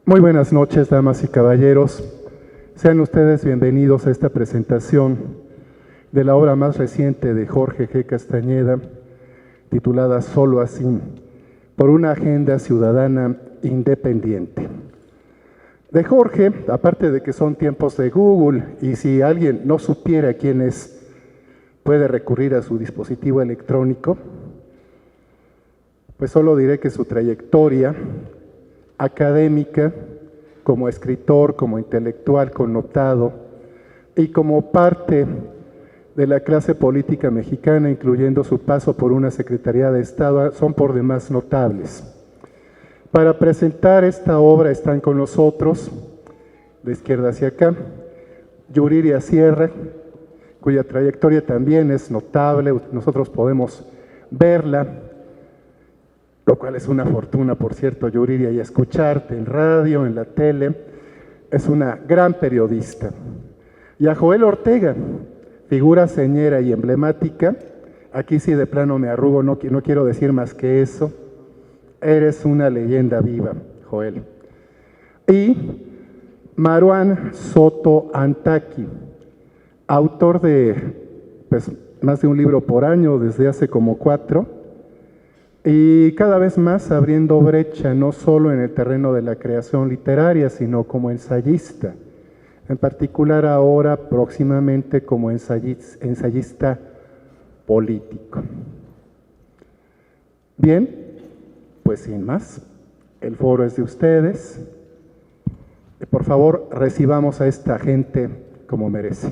Muy buenas noches, damas y caballeros. Sean ustedes bienvenidos a esta presentación de la obra más reciente de Jorge G. Castañeda, titulada Solo así, por una agenda ciudadana independiente. De Jorge, aparte de que son tiempos de Google, y si alguien no supiera quién es, puede recurrir a su dispositivo electrónico, pues solo diré que su trayectoria académica, como escritor, como intelectual connotado y como parte de la clase política mexicana, incluyendo su paso por una Secretaría de Estado, son por demás notables. Para presentar esta obra están con nosotros, de izquierda hacia acá, Yuriria Sierra, cuya trayectoria también es notable, nosotros podemos verla, lo cual es una fortuna, por cierto, Yuriria, y escucharte en radio, en la tele, es una gran periodista. Y a Joel Ortega, figura señera y emblemática, aquí sí de plano me arrugo, no quiero decir más que eso, eres una leyenda viva, Joel. Y Maruán Soto Antaki, autor de más de un libro por año desde hace como 4, y cada vez más abriendo brecha no solo en el terreno de la creación literaria, sino como ensayista, en particular ahora próximamente como ensayista político. Bien, pues sin más, el foro es de ustedes. Por favor, recibamos a esta gente como merece.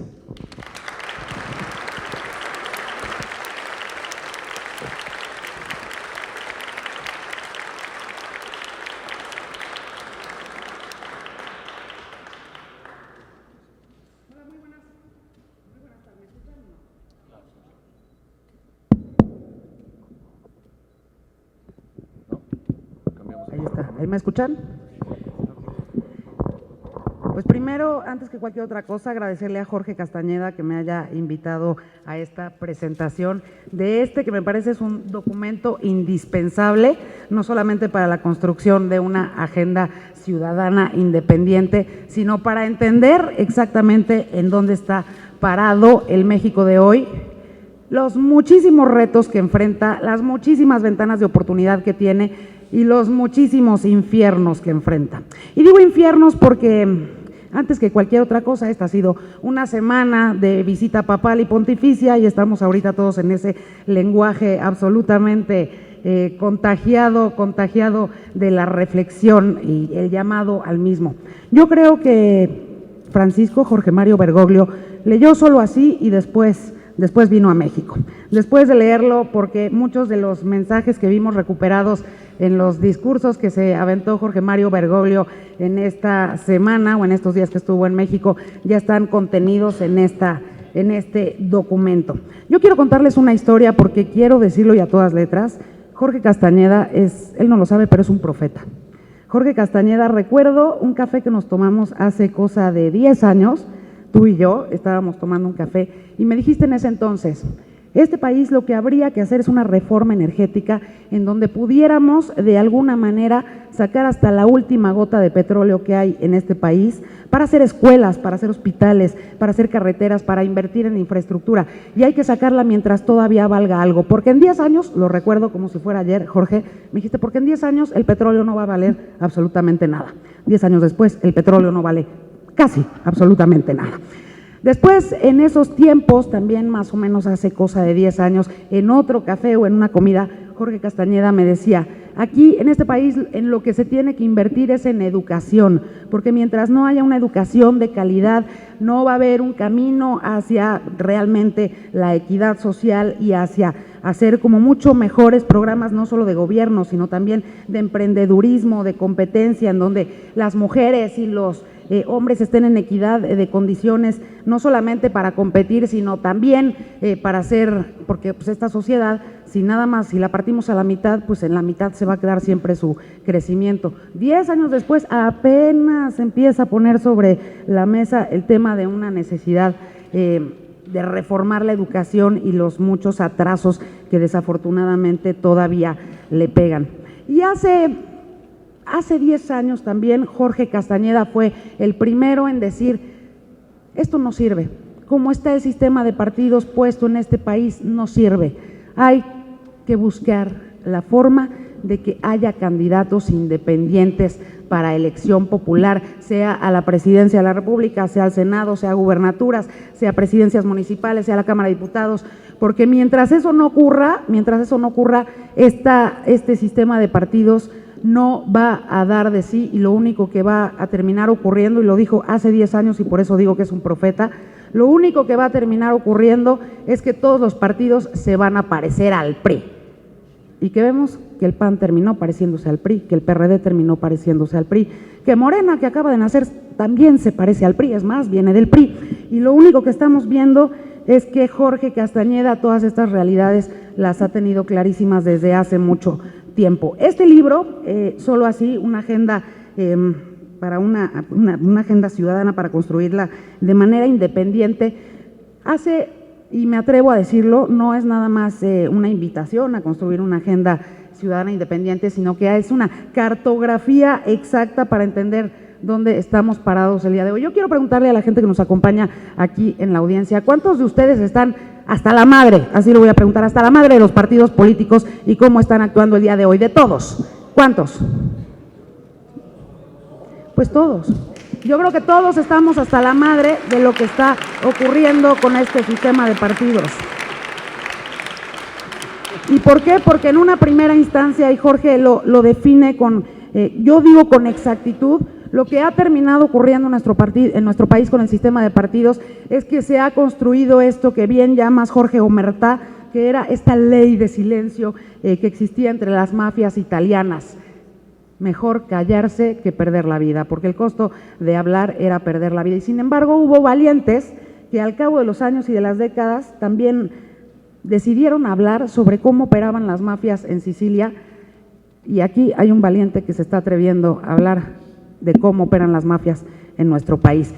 ¿Ahí me escuchan? Pues primero, antes que cualquier otra cosa, agradecerle a Jorge Castañeda que me haya invitado a esta presentación de que me parece es un documento indispensable, no solamente para la construcción de una agenda ciudadana independiente, sino para entender exactamente en dónde está parado el México de hoy, los muchísimos retos que enfrenta, las muchísimas ventanas de oportunidad que tiene y los muchísimos infiernos que enfrenta. Y digo infiernos porque antes que cualquier otra cosa, esta ha sido una semana de visita papal y pontificia y estamos ahorita todos en ese lenguaje absolutamente contagiado de la reflexión y el llamado al mismo. Yo creo que Francisco Jorge Mario Bergoglio leyó Solo así y después vino a México. Después de leerlo, porque muchos de los mensajes que vimos recuperados en los discursos que se aventó Jorge Mario Bergoglio en esta semana o en estos días que estuvo en México, ya están contenidos en este documento. Yo quiero contarles una historia porque quiero decirlo y a todas letras, Jorge Castañeda él no lo sabe, pero es un profeta. Jorge Castañeda, recuerdo un café que nos tomamos hace cosa de 10 años, tú y yo estábamos tomando un café y me dijiste en ese entonces, este país lo que habría que hacer es una reforma energética en donde pudiéramos de alguna manera sacar hasta la última gota de petróleo que hay en este país para hacer escuelas, para hacer hospitales, para hacer carreteras, para invertir en infraestructura y hay que sacarla mientras todavía valga algo, porque en 10 años, lo recuerdo como si fuera ayer, Jorge, me dijiste, porque en 10 años el petróleo no va a valer absolutamente nada. 10 años después el petróleo no vale casi absolutamente nada. Después, en esos tiempos, también más o menos hace cosa de 10 años, en otro café o en una comida, Jorge Castañeda me decía, aquí en este país en lo que se tiene que invertir es en educación, porque mientras no haya una educación de calidad, no va a haber un camino hacia realmente la equidad social y hacia hacer como mucho mejores programas, no solo de gobierno, sino también de emprendedurismo, de competencia, en donde las mujeres y los hombres estén en equidad de condiciones, no solamente para competir, sino también para hacer, porque pues esta sociedad, si nada más, si la partimos a la mitad, pues en la mitad se va a quedar siempre su crecimiento. 10 años después apenas empieza a poner sobre la mesa el tema de una necesidad de reformar la educación y los muchos atrasos que desafortunadamente todavía le pegan. Y hace Hace 10 años también Jorge Castañeda fue el primero en decir, esto no sirve, como está el sistema de partidos puesto en este país, no sirve. Hay que buscar la forma de que haya candidatos independientes para elección popular, sea a la presidencia de la República, sea al Senado, sea a gubernaturas, sea a presidencias municipales, sea a la Cámara de Diputados, porque mientras eso no ocurra, este sistema de partidos no va a dar de sí, y lo único que va a terminar ocurriendo, y lo dijo hace 10 años y por eso digo que es un profeta, lo único que va a terminar ocurriendo es que todos los partidos se van a parecer al PRI. Y que vemos que el PAN terminó pareciéndose al PRI, que el PRD terminó pareciéndose al PRI, que Morena, que acaba de nacer, también se parece al PRI, es más, viene del PRI. Y lo único que estamos viendo es que Jorge Castañeda todas estas realidades las ha tenido clarísimas desde hace mucho tiempo. Este libro, solo así, una agenda para una agenda ciudadana para construirla de manera independiente, hace, y me atrevo a decirlo, no es nada más una invitación a construir una agenda ciudadana independiente, sino que es una cartografía exacta para entender dónde estamos parados el día de hoy. Yo quiero preguntarle a la gente que nos acompaña aquí en la audiencia, ¿cuántos de ustedes están hasta la madre? Así lo voy a preguntar, hasta la madre de los partidos políticos y cómo están actuando el día de hoy. ¿De todos? ¿Cuántos? Pues todos. Yo creo que todos estamos hasta la madre de lo que está ocurriendo con este sistema de partidos. ¿Y por qué? Porque en una primera instancia, y Jorge lo define con, yo digo con exactitud, lo que ha terminado ocurriendo en nuestro país con el sistema de partidos es que se ha construido esto que bien llamas, Jorge, omertá, que era esta ley de silencio que existía entre las mafias italianas. Mejor callarse que perder la vida, porque el costo de hablar era perder la vida. Y sin embargo hubo valientes que al cabo de los años y de las décadas también decidieron hablar sobre cómo operaban las mafias en Sicilia, y aquí hay un valiente que se está atreviendo a hablar de cómo operan las mafias en nuestro país.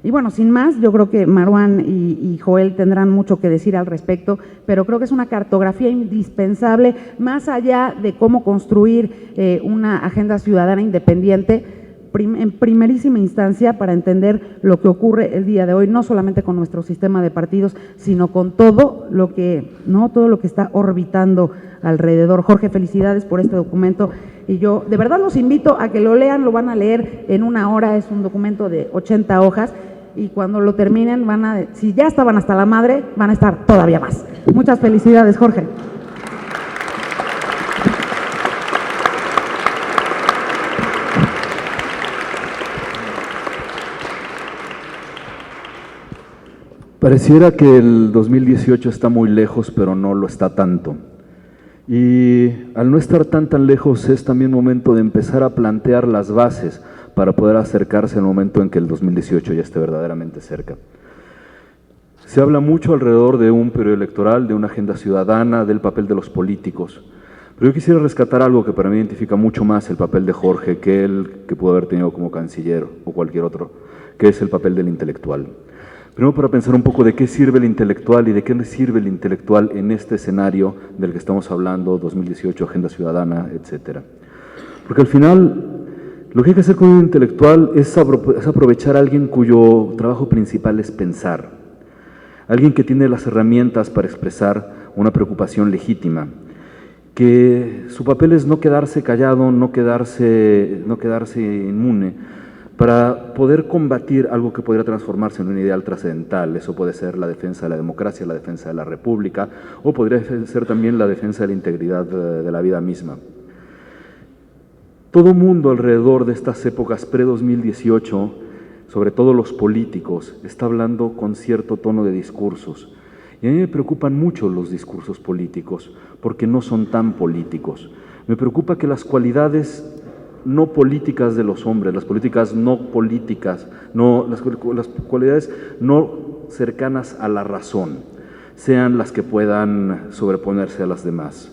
Y bueno, sin más, yo creo que Marwan y Joel tendrán mucho que decir al respecto, pero creo que es una cartografía indispensable, más allá de cómo construir una agenda ciudadana independiente, en primerísima instancia para entender lo que ocurre el día de hoy, no solamente con nuestro sistema de partidos, sino con todo lo que está orbitando alrededor. Jorge, felicidades por este documento, y yo de verdad los invito a que lo lean, lo van a leer en una hora, es un documento de 80 hojas, y cuando lo terminen si ya estaban hasta la madre, van a estar todavía más. Muchas felicidades, Jorge. Pareciera que el 2018 está muy lejos, pero no lo está tanto. Y al no estar tan lejos, es también momento de empezar a plantear las bases para poder acercarse al momento en que el 2018 ya esté verdaderamente cerca. Se habla mucho alrededor de un periodo electoral, de una agenda ciudadana, del papel de los políticos. Pero yo quisiera rescatar algo que para mí identifica mucho más el papel de Jorge que el que pudo haber tenido como canciller o cualquier otro, que es el papel del intelectual. Primero, para pensar un poco de qué sirve el intelectual y de qué sirve el intelectual en este escenario del que estamos hablando, 2018, agenda ciudadana, etcétera. Porque al final, lo que hay que hacer con un intelectual es aprovechar a alguien cuyo trabajo principal es pensar, alguien que tiene las herramientas para expresar una preocupación legítima, que su papel es no quedarse callado, no quedarse inmune, para poder combatir algo que podría transformarse en un ideal trascendental. Eso puede ser la defensa de la democracia, la defensa de la república, o podría ser también la defensa de la integridad de la vida misma. Todo mundo alrededor de estas épocas pre-2018, sobre todo los políticos, está hablando con cierto tono de discursos. Y a mí me preocupan mucho los discursos políticos, porque no son tan políticos. Me preocupa que las cualidades no políticas de los hombres, las políticas no políticas, las cualidades no cercanas a la razón, sean las que puedan sobreponerse a las demás.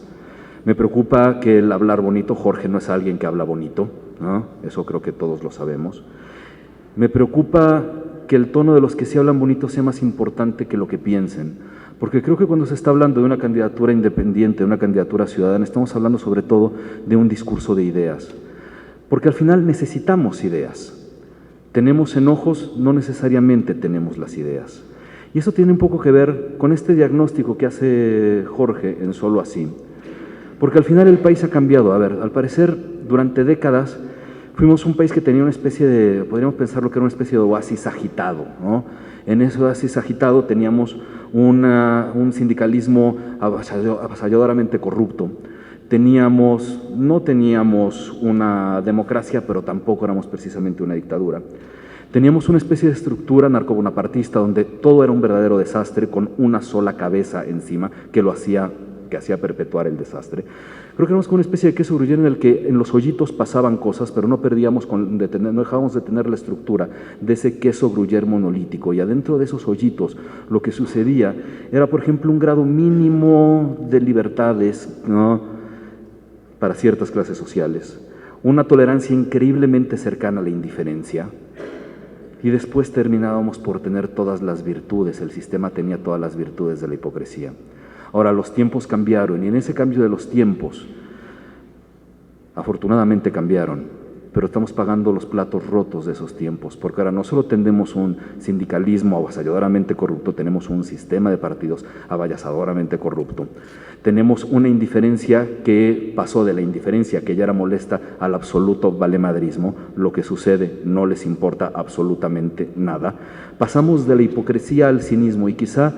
Me preocupa que el hablar bonito, Jorge no es alguien que habla bonito, ¿no? Eso creo que todos lo sabemos. Me preocupa que el tono de los que sí hablan bonito sea más importante que lo que piensen, porque creo que cuando se está hablando de una candidatura independiente, de una candidatura ciudadana, estamos hablando sobre todo de un discurso de ideas. Porque al final necesitamos ideas. Tenemos enojos, no necesariamente tenemos las ideas. Y eso tiene un poco que ver con este diagnóstico que hace Jorge en Solo Así. Porque al final el país ha cambiado. A ver, al parecer, durante décadas, fuimos un país que tenía una especie de, podríamos pensarlo que era una especie de oasis agitado, ¿no? En ese oasis agitado teníamos un sindicalismo avasalladoramente corrupto. No teníamos una democracia, pero tampoco éramos precisamente una dictadura. Teníamos una especie de estructura narcobonapartista donde todo era un verdadero desastre con una sola cabeza encima que hacía perpetuar el desastre. Creo que éramos como una especie de queso gruyere en el que en los hoyitos pasaban cosas, pero no dejábamos de tener la estructura de ese queso gruyere monolítico. Y adentro de esos hoyitos lo que sucedía era, por ejemplo, un grado mínimo de libertades, ¿no?, para ciertas clases sociales, una tolerancia increíblemente cercana a la indiferencia, y después terminábamos por tener todas las virtudes. El sistema tenía todas las virtudes de la hipocresía. Ahora los tiempos cambiaron, y en ese cambio de los tiempos, afortunadamente cambiaron, pero estamos pagando los platos rotos de esos tiempos, porque ahora no solo tenemos un sindicalismo avasalladoramente corrupto, tenemos un sistema de partidos avasalladoramente corrupto. Tenemos una indiferencia que pasó de la indiferencia, que ya era molesta, al absoluto valemadrismo. Lo que sucede no les importa absolutamente nada. Pasamos de la hipocresía al cinismo, y quizá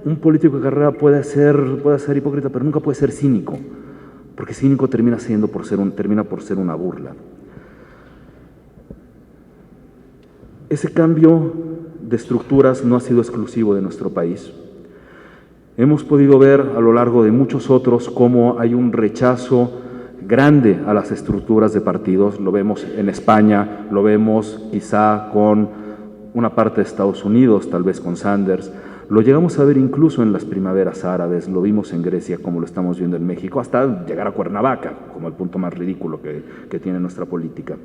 un político de carrera puede ser hipócrita, pero nunca puede ser cínico, porque cínico termina por ser una burla. Ese cambio de estructuras no ha sido exclusivo de nuestro país. Hemos podido ver a lo largo de muchos otros cómo hay un rechazo grande a las estructuras de partidos. Lo vemos en España, lo vemos quizá con una parte de Estados Unidos, tal vez con Sanders. Lo llegamos a ver incluso en las primaveras árabes, lo vimos en Grecia, como lo estamos viendo en México, hasta llegar a Cuernavaca, como el punto más ridículo que tiene nuestra política.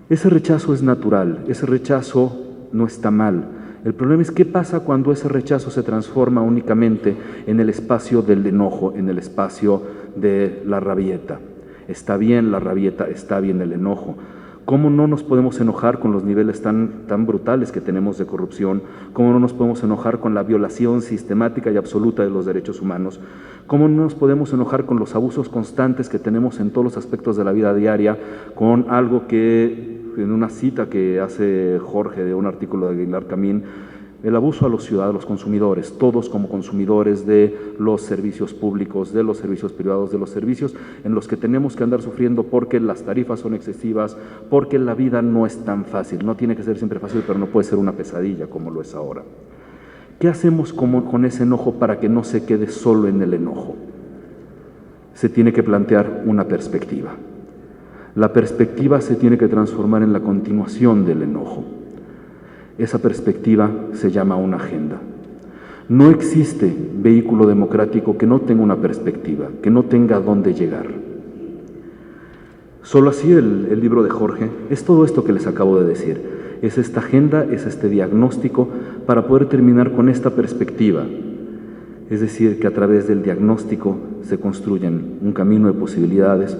Ese rechazo es natural, ese rechazo no está mal. El problema es qué pasa cuando ese rechazo se transforma únicamente en el espacio del enojo, en el espacio de la rabieta. Está bien la rabieta, está bien el enojo. ¿Cómo no nos podemos enojar con los niveles tan brutales que tenemos de corrupción? ¿Cómo no nos podemos enojar con la violación sistemática y absoluta de los derechos humanos? ¿Cómo no nos podemos enojar con los abusos constantes que tenemos en todos los aspectos de la vida diaria, con algo que, en una cita que hace Jorge de un artículo de Aguilar Camín, el abuso a los ciudadanos, los consumidores, todos como consumidores de los servicios públicos, de los servicios privados, de los servicios en los que tenemos que andar sufriendo porque las tarifas son excesivas, porque la vida no es tan fácil, no tiene que ser siempre fácil, pero no puede ser una pesadilla como lo es ahora. ¿Qué hacemos con ese enojo para que no se quede solo en el enojo? Se tiene que plantear una perspectiva. La perspectiva se tiene que transformar en la continuación del enojo. Esa perspectiva se llama una agenda. No existe vehículo democrático que no tenga una perspectiva, que no tenga a dónde llegar. Solo así el libro de Jorge es todo esto que les acabo de decir. Es esta agenda, es este diagnóstico para poder terminar con esta perspectiva. Es decir, que a través del diagnóstico se construyen un camino de posibilidades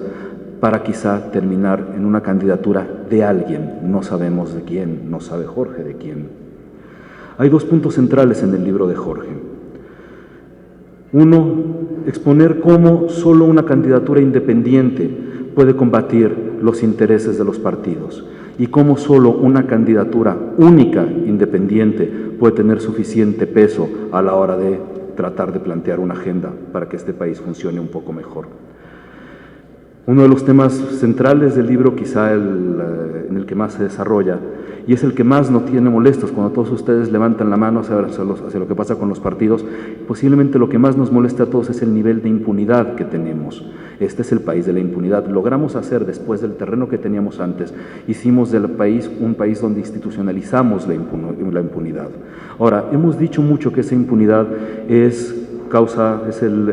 para quizá terminar en una candidatura de alguien, no sabemos de quién, no sabe Jorge de quién. Hay dos puntos centrales en el libro de Jorge. Uno, exponer cómo solo una candidatura independiente puede combatir los intereses de los partidos y cómo solo una candidatura única, independiente, puede tener suficiente peso a la hora de tratar de plantear una agenda para que este país funcione un poco mejor. Uno de los temas centrales del libro, quizá en el que más se desarrolla, y es el que más nos tiene molestos cuando todos ustedes levantan la mano hacia lo que pasa con los partidos. Posiblemente lo que más nos molesta a todos es el nivel de impunidad que tenemos. Este es el país de la impunidad. Logramos hacer, después del terreno que teníamos antes, hicimos del país un país donde institucionalizamos la impunidad. Ahora, hemos dicho mucho que esa impunidad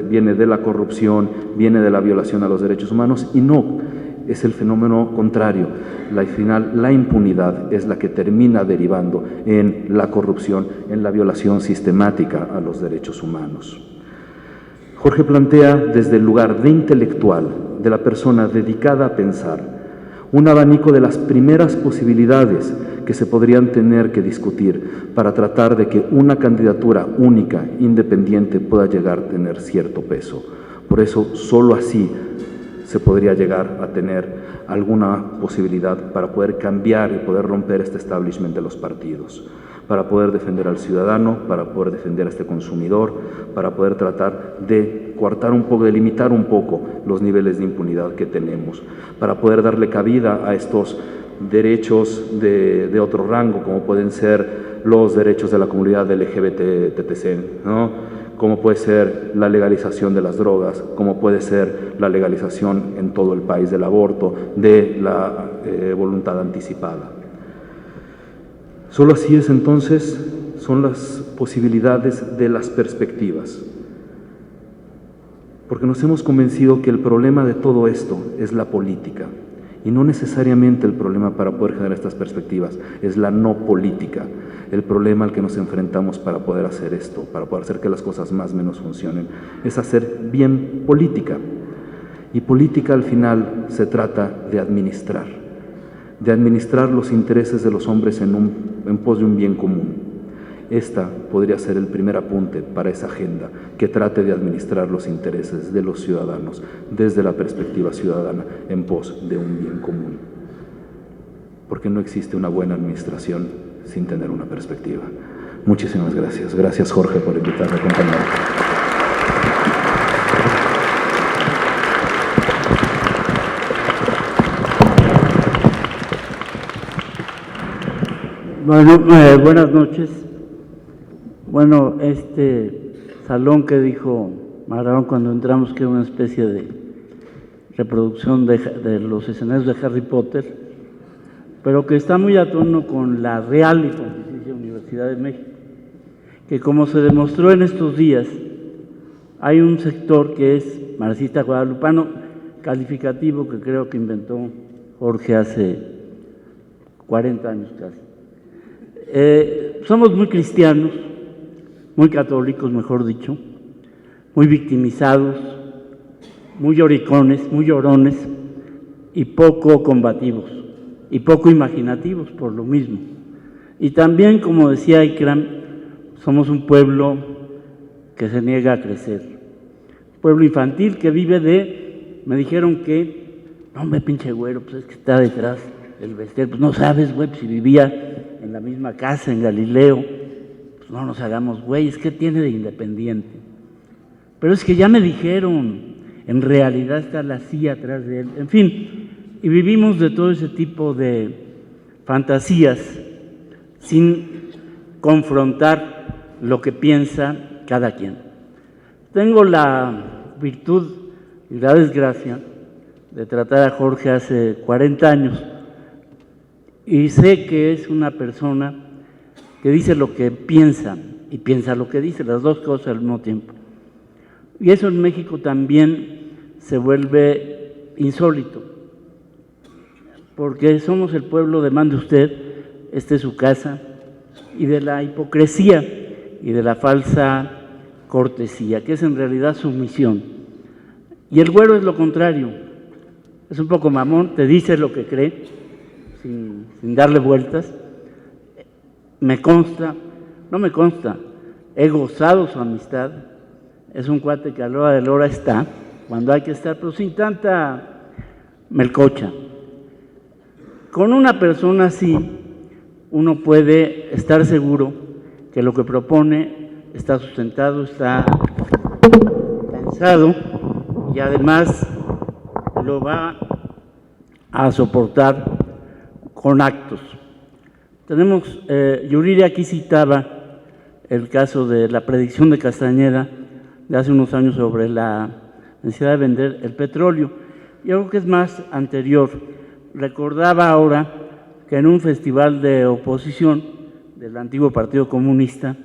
viene de la corrupción, viene de la violación a los derechos humanos, y no, es el fenómeno contrario. Al final, la impunidad es la que termina derivando en la corrupción, en la violación sistemática a los derechos humanos. Jorge plantea desde el lugar de intelectual, de la persona dedicada a pensar, un abanico de las primeras posibilidades que se podrían tener que discutir para tratar de que una candidatura única, independiente, pueda llegar a tener cierto peso. Por eso, solo así se podría llegar a tener alguna posibilidad para poder cambiar y poder romper este establishment de los partidos, para poder defender al ciudadano, para poder defender a este consumidor, para poder tratar de coartar un poco, de limitar un poco los niveles de impunidad que tenemos, para poder darle cabida a estos derechos de otro rango, como pueden ser los derechos de la comunidad LGBT-TTC, ¿no? Como puede ser la legalización de las drogas, como puede ser la legalización en todo el país del aborto, de la voluntad anticipada. Solo así es entonces, son las posibilidades de las perspectivas. Porque nos hemos convencido que el problema de todo esto es la política, y no necesariamente el problema para poder generar estas perspectivas, es la no política, el problema al que nos enfrentamos para poder hacer esto, para poder hacer que las cosas más o menos funcionen, es hacer bien política. Y política al final se trata de administrar los intereses de los hombres en pos de un bien común. Esta podría ser el primer apunte para esa agenda, que trate de administrar los intereses de los ciudadanos desde la perspectiva ciudadana en pos de un bien común. Porque no existe una buena administración sin tener una perspectiva. Muchísimas gracias. Gracias, Jorge, por invitarme a acompañar. Bueno, buenas noches. Bueno, este salón que dijo Marrón cuando entramos, que era una especie de reproducción de los escenarios de Harry Potter, pero que está muy a tono con la Real y Pontificia Universidad de México, que como se demostró en estos días, hay un sector que es marxista guadalupano, calificativo que creo que inventó Jorge hace 40 años casi. Somos muy cristianos, muy católicos, mejor dicho, muy victimizados, muy lloricones, muy llorones y poco combativos y poco imaginativos por lo mismo. Y también, como decía Ikram, somos un pueblo que se niega a crecer, pueblo infantil que vive me dijeron que, no hombre, pinche güero, pues es que está detrás del Bester, pues no sabes, güey, pues si vivía en la misma casa en Galileo, pues no nos hagamos güeyes, ¿qué tiene de independiente? Pero es que ya me dijeron, en realidad está la CIA atrás de él, en fin, y vivimos de todo ese tipo de fantasías sin confrontar lo que piensa cada quien. Tengo la virtud y la desgracia de tratar a Jorge hace 40 años y sé que es una persona que dice lo que piensa y piensa lo que dice, las dos cosas al mismo tiempo. Y eso en México también se vuelve insólito, porque somos el pueblo de mande usted, esta es su casa, y de la hipocresía y de la falsa cortesía, que es en realidad sumisión. Y el güero es lo contrario, es un poco mamón, te dice lo que cree, sin darle vueltas. Me consta, no me consta, he gozado su amistad, es un cuate que a la hora de la hora está, cuando hay que estar, pero sin tanta melcocha. Con una persona así, uno puede estar seguro que lo que propone está sustentado, está pensado y además lo va a soportar con actos. Tenemos, Yuriria aquí citaba el caso de la predicción de Castañeda de hace unos años sobre la necesidad de vender el petróleo, y algo que es más anterior. Recordaba ahora que en un festival de oposición del antiguo Partido Comunista,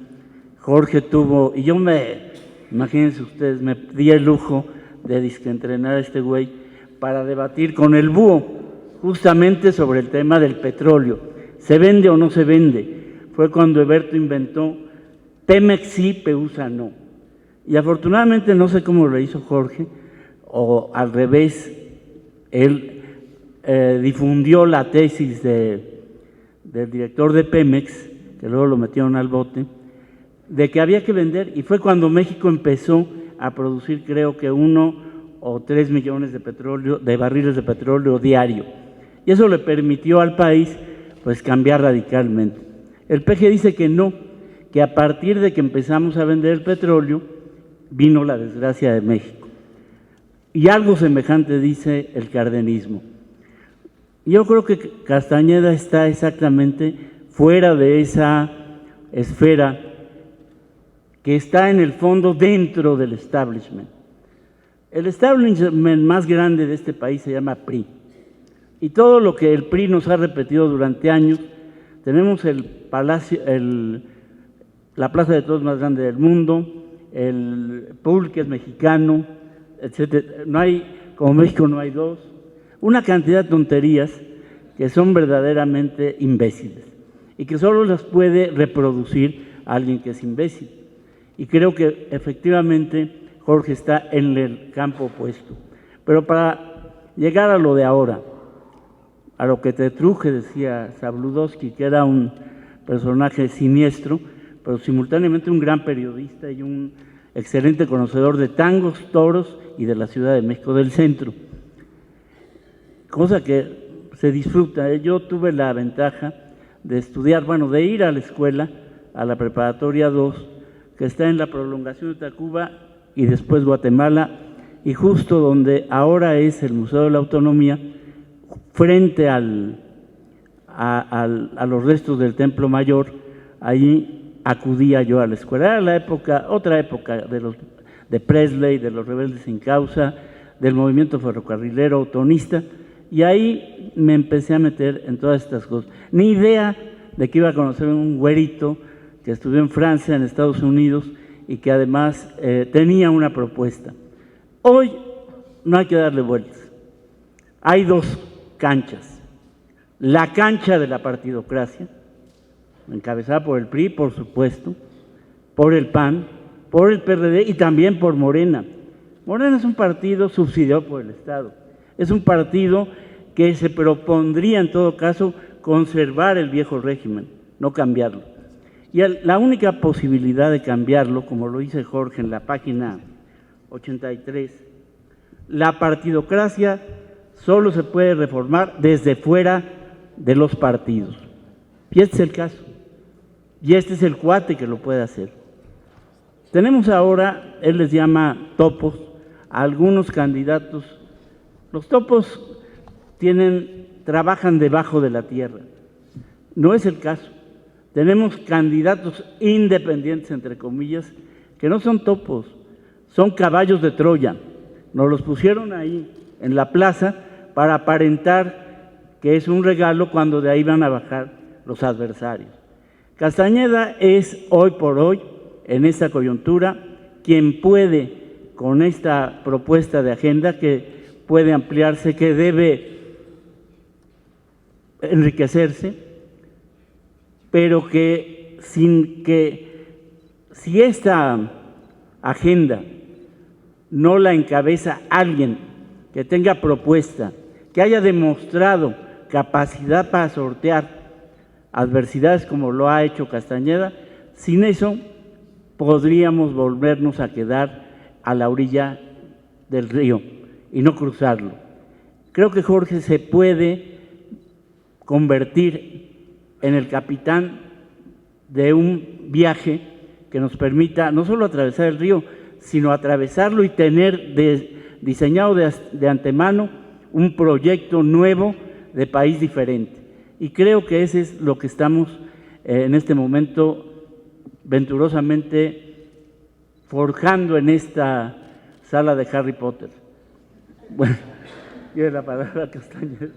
Jorge tuvo, y yo imagínense ustedes, me di el lujo de entrenar a este güey para debatir con el búho, justamente sobre el tema del petróleo. ¿Se vende o no se vende? Fue cuando Eberto inventó Pemex sí, Peusa no. Y afortunadamente, no sé cómo lo hizo Jorge, o al revés, Él difundió la tesis del director de Pemex, que luego lo metieron al bote, de que había que vender, y fue cuando México empezó a producir, creo que 1 o 3 millones de barriles de petróleo diario, y eso le permitió al país pues cambiar radicalmente. El PG dice que no, que a partir de que empezamos a vender el petróleo vino la desgracia de México, y algo semejante dice el cardenismo. Yo creo que Castañeda está exactamente fuera de esa esfera que está en el fondo dentro del establishment. El establishment más grande de este país se llama PRI, y todo lo que el PRI nos ha repetido durante años. Tenemos el palacio, la plaza de toros más grande del mundo, el pool que es mexicano, etcétera. No hay, como México no hay dos, una cantidad de tonterías que son verdaderamente imbéciles y que solo las puede reproducir alguien que es imbécil. Y creo que efectivamente Jorge está en el campo opuesto. Pero para llegar a lo de ahora, a lo que te truje, decía Zabludovsky, que era un personaje siniestro, pero simultáneamente un gran periodista y un excelente conocedor de tangos, toros y de la Ciudad de México, del centro. Cosa que se disfruta. Yo tuve la ventaja de estudiar, de ir a la escuela, a la preparatoria 2, que está en la prolongación de Tacuba y después Guatemala, y justo donde ahora es el Museo de la Autonomía, frente a los restos del Templo Mayor. Allí acudía yo a la escuela. Era la época, otra época de Presley, de los rebeldes sin causa, del movimiento ferrocarrilero autonista, y ahí me empecé a meter en todas estas cosas. Ni idea de que iba a conocer un güerito que estudió en Francia, en Estados Unidos, y que además tenía una propuesta. Hoy no hay que darle vueltas. Hay dos canchas: la cancha de la partidocracia, encabezada por el PRI, por supuesto, por el PAN, por el PRD y también por Morena. Morena es un partido subsidiado por el Estado, es un partido que se propondría en todo caso conservar el viejo régimen, no cambiarlo. Y la única posibilidad de cambiarlo, como lo dice Jorge en la página 83, la partidocracia solo se puede reformar desde fuera de los partidos. Y este es el caso. Y este es el cuate que lo puede hacer. Tenemos ahora, él les llama topos, a algunos candidatos. Los topos trabajan debajo de la tierra. No es el caso. Tenemos candidatos independientes, entre comillas, que no son topos, son caballos de Troya. Nos los pusieron ahí en la plaza para aparentar que es un regalo cuando de ahí van a bajar los adversarios. Castañeda es hoy por hoy, en esta coyuntura, quien puede, con esta propuesta de agenda que puede ampliarse, que debe enriquecerse, pero que si esta agenda no la encabeza alguien que tenga propuesta, que haya demostrado capacidad para sortear adversidades como lo ha hecho Castañeda, sin eso podríamos volvernos a quedar a la orilla del río y no cruzarlo. Creo que Jorge se puede convertir en el capitán de un viaje que nos permita no solo atravesar el río, sino atravesarlo y tener diseñado de antemano un proyecto nuevo de país diferente. Y creo que ese es lo que estamos en este momento venturosamente forjando en esta sala de Harry Potter. Bueno, tiene la palabra Castañeda.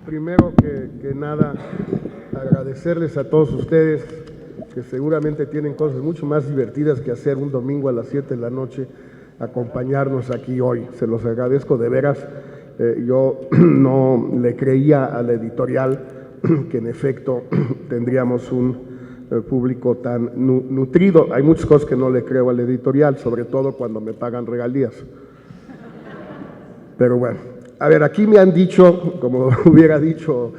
Primero que nada, agradecerles a todos ustedes que seguramente tienen cosas mucho más divertidas que hacer un domingo a las 7 de la noche, acompañarnos aquí hoy. Se los agradezco de veras Yo no le creía a la editorial que en efecto tendríamos un público tan nutrido. Hay muchas cosas que no le creo a la editorial, sobre todo cuando me pagan regalías. Pero bueno, a ver, aquí me han dicho, como hubiera dicho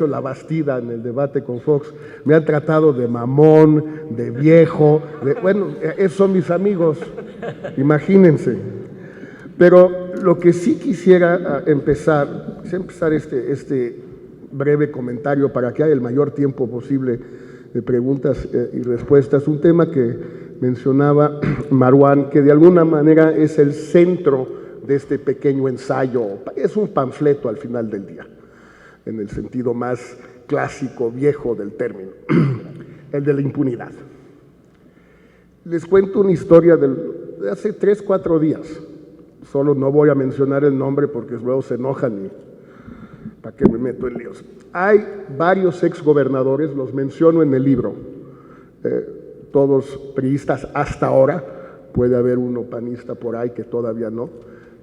la Bastida en el debate con Fox, me han tratado de mamón, de viejo, bueno, esos son mis amigos, imagínense. Pero lo que sí quisiera empezar este breve comentario para que haya el mayor tiempo posible de preguntas y respuestas, un tema que mencionaba Marwan, que de alguna manera es el centro de este pequeño ensayo, es un panfleto al final del día, en el sentido más clásico, viejo del término, el de la impunidad. Les cuento una historia de hace 3, 4 días, solo no voy a mencionar el nombre porque luego se enojan y para qué me meto en líos. Hay varios exgobernadores, los menciono en el libro, todos priistas hasta ahora, puede haber uno panista por ahí que todavía no,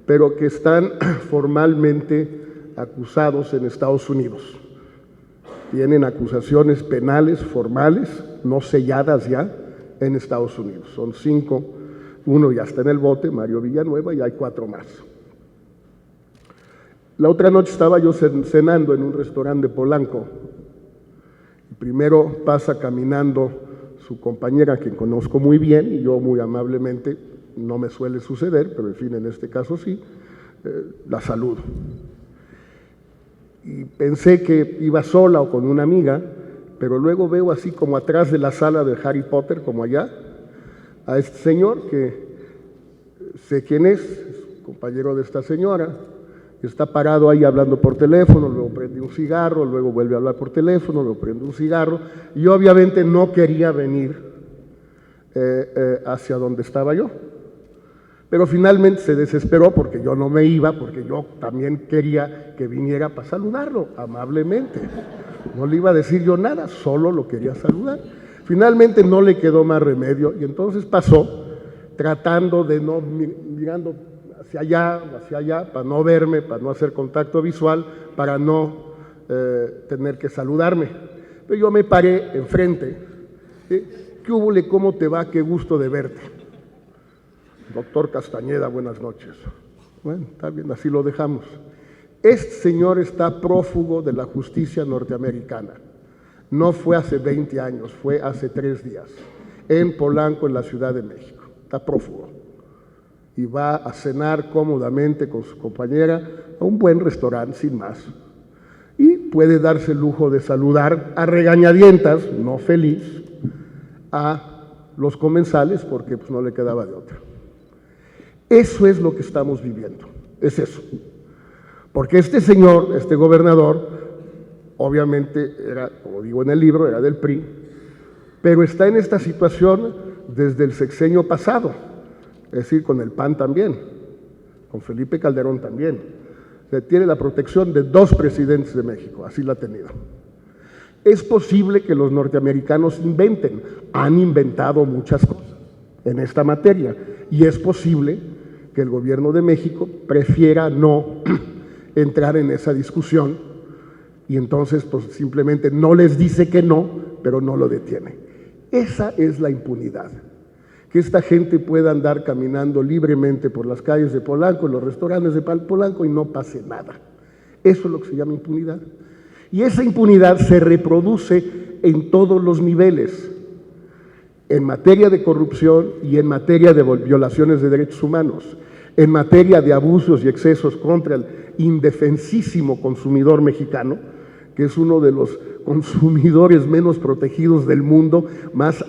pero que están formalmente acusados en Estados Unidos. Tienen acusaciones penales formales, no selladas ya, en Estados Unidos. Son 5, uno ya está en el bote, Mario Villanueva, y hay 4 más. La otra noche estaba yo cenando en un restaurante de Polanco. Y primero pasa caminando su compañera, que conozco muy bien, y yo muy amablemente, no me suele suceder, pero en fin, en este caso sí, la saludo. Y pensé que iba sola o con una amiga, pero luego veo así como atrás de la sala de Harry Potter, como allá, a este señor que sé quién es compañero de esta señora, está parado ahí hablando por teléfono, luego prende un cigarro, luego vuelve a hablar por teléfono, luego prende un cigarro, y obviamente no quería venir hacia donde estaba yo. Pero finalmente se desesperó porque yo no me iba, porque yo también quería que viniera para saludarlo amablemente. No le iba a decir yo nada, solo lo quería saludar. Finalmente no le quedó más remedio y entonces pasó tratando de no, mirando hacia allá, para no verme, para no hacer contacto visual, para no tener que saludarme. Pero yo me paré enfrente. ¿Qué hubo? ¿Cómo te va? Qué gusto de verte. Doctor Castañeda, buenas noches. Bueno, está bien, así lo dejamos. Este señor está prófugo de la justicia norteamericana. No fue hace 20 años, fue hace 3 días, en Polanco, en la Ciudad de México. Está prófugo. Y va a cenar cómodamente con su compañera a un buen restaurante, sin más. Y puede darse el lujo de saludar a regañadientas, no feliz, a los comensales, porque pues, no le quedaba de otra. Eso es lo que estamos viviendo, es eso. Porque este señor, este gobernador, obviamente era, como digo en el libro, era del PRI, pero está en esta situación desde el sexenio pasado, es decir, con el PAN también, con Felipe Calderón también. O sea, tiene la protección de 2 presidentes de México, así la ha tenido. Es posible que los norteamericanos inventen, han inventado muchas cosas en esta materia, y es posible que el gobierno de México prefiera no entrar en esa discusión y entonces pues simplemente no les dice que no, pero no lo detiene. Esa es la impunidad, que esta gente pueda andar caminando libremente por las calles de Polanco, en los restaurantes de Polanco y no pase nada. Eso es lo que se llama impunidad. Y esa impunidad se reproduce en todos los niveles, en materia de corrupción y en materia de violaciones de derechos humanos, en materia de abusos y excesos contra el indefensísimo consumidor mexicano, que es uno de los consumidores menos protegidos del mundo, más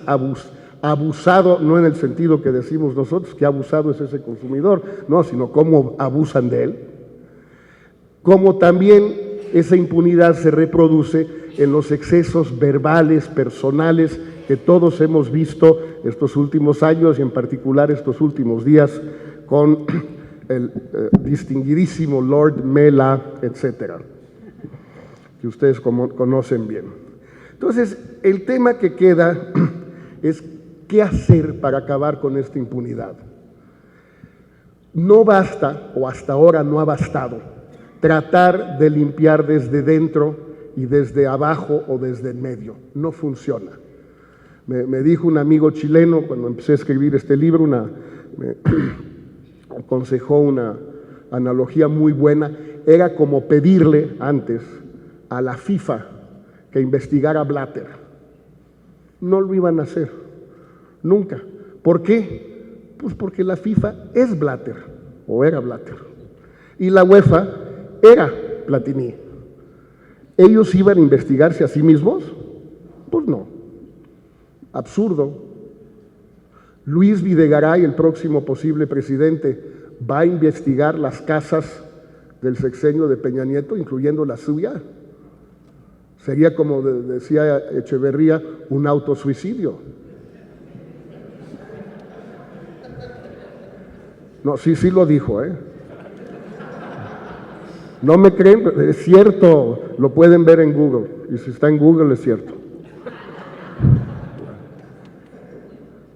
abusado, no en el sentido que decimos nosotros, que abusado es ese consumidor, no, sino cómo abusan de él. Como también esa impunidad se reproduce en los excesos verbales, personales, que todos hemos visto estos últimos años y en particular estos últimos días con el distinguidísimo Lord Mela, etcétera, que ustedes conocen bien. Entonces, el tema que queda es qué hacer para acabar con esta impunidad. No basta, o hasta ahora no ha bastado, tratar de limpiar desde dentro y desde abajo o desde el medio. No funciona. Me dijo un amigo chileno cuando empecé a escribir este libro, me aconsejó una analogía muy buena. Era como pedirle antes a la FIFA que investigara a Blatter. No lo iban a hacer, nunca. ¿Por qué? Pues porque la FIFA es Blatter, o era Blatter, y la UEFA era Platini. ¿Ellos iban a investigarse a sí mismos? Pues no. Absurdo. Luis Videgaray, el próximo posible presidente, va a investigar las casas del sexenio de Peña Nieto, incluyendo la suya. Sería, como decía Echeverría, un autosuicidio. No, sí lo dijo, ¿eh? No me creen, es cierto, lo pueden ver en Google, y si está en Google es cierto.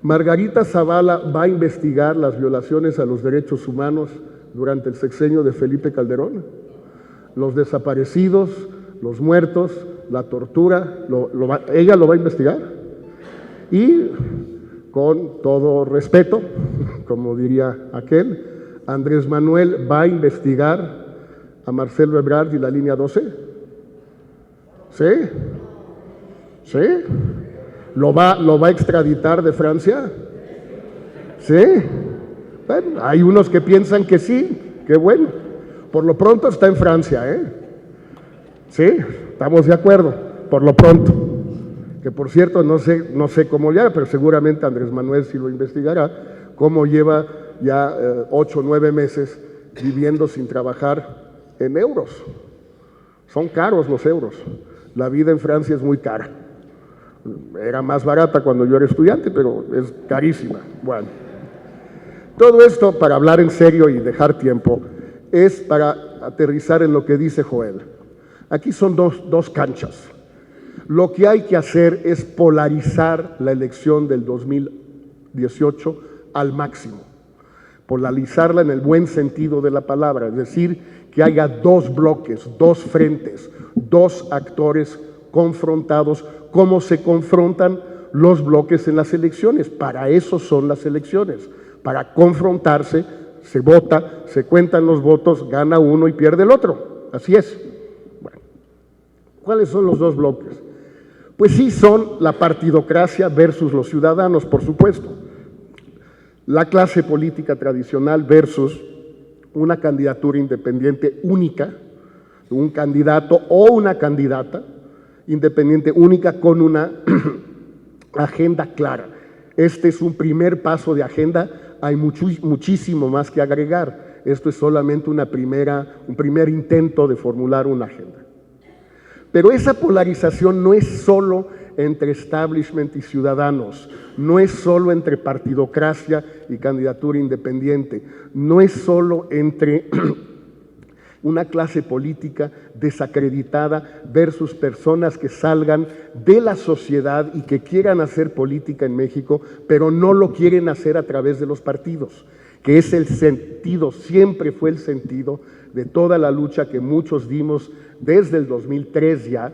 Margarita Zavala va a investigar las violaciones a los derechos humanos durante el sexenio de Felipe Calderón. Los desaparecidos, los muertos, la tortura, ella lo va a investigar. Y con todo respeto, como diría aquel, Andrés Manuel va a investigar a Marcelo Ebrard y la línea 12. ¿Sí? ¿Sí? ¿Lo va a extraditar de Francia? ¿Sí? Bueno, hay unos que piensan que sí, qué bueno. Por lo pronto está en Francia, ¿eh? Sí, estamos de acuerdo, por lo pronto. Que por cierto, no sé cómo ya, pero seguramente Andrés Manuel sí lo investigará, cómo lleva ya 8 o 9 meses viviendo sin trabajar en euros. Son caros los euros. La vida en Francia es muy cara. Era más barata cuando yo era estudiante, pero es carísima. Bueno, todo esto, para hablar en serio y dejar tiempo, es para aterrizar en lo que dice Joel. Aquí son dos canchas. Lo que hay que hacer es polarizar la elección del 2018 al máximo. Polarizarla en el buen sentido de la palabra, es decir, que haya dos bloques, dos frentes, dos actores confrontados, como se confrontan los bloques en las elecciones. Para eso son las elecciones, para confrontarse, se vota, se cuentan los votos, gana uno y pierde el otro. Así es. Bueno, ¿cuáles son los dos bloques? Pues sí, son la partidocracia versus los ciudadanos, por supuesto. La clase política tradicional versus una candidatura independiente única, un candidato o una candidata independiente única con una agenda clara. Este es un primer paso de agenda, hay muchísimo más que agregar. Esto es solamente un primer intento de formular una agenda. Pero esa polarización no es solo entre establishment y ciudadanos, no es solo entre partidocracia y candidatura independiente, no es solo entre una clase política desacreditada versus personas que salgan de la sociedad y que quieran hacer política en México, pero no lo quieren hacer a través de los partidos, que es el sentido, siempre fue el sentido de toda la lucha que muchos dimos desde el 2003 ya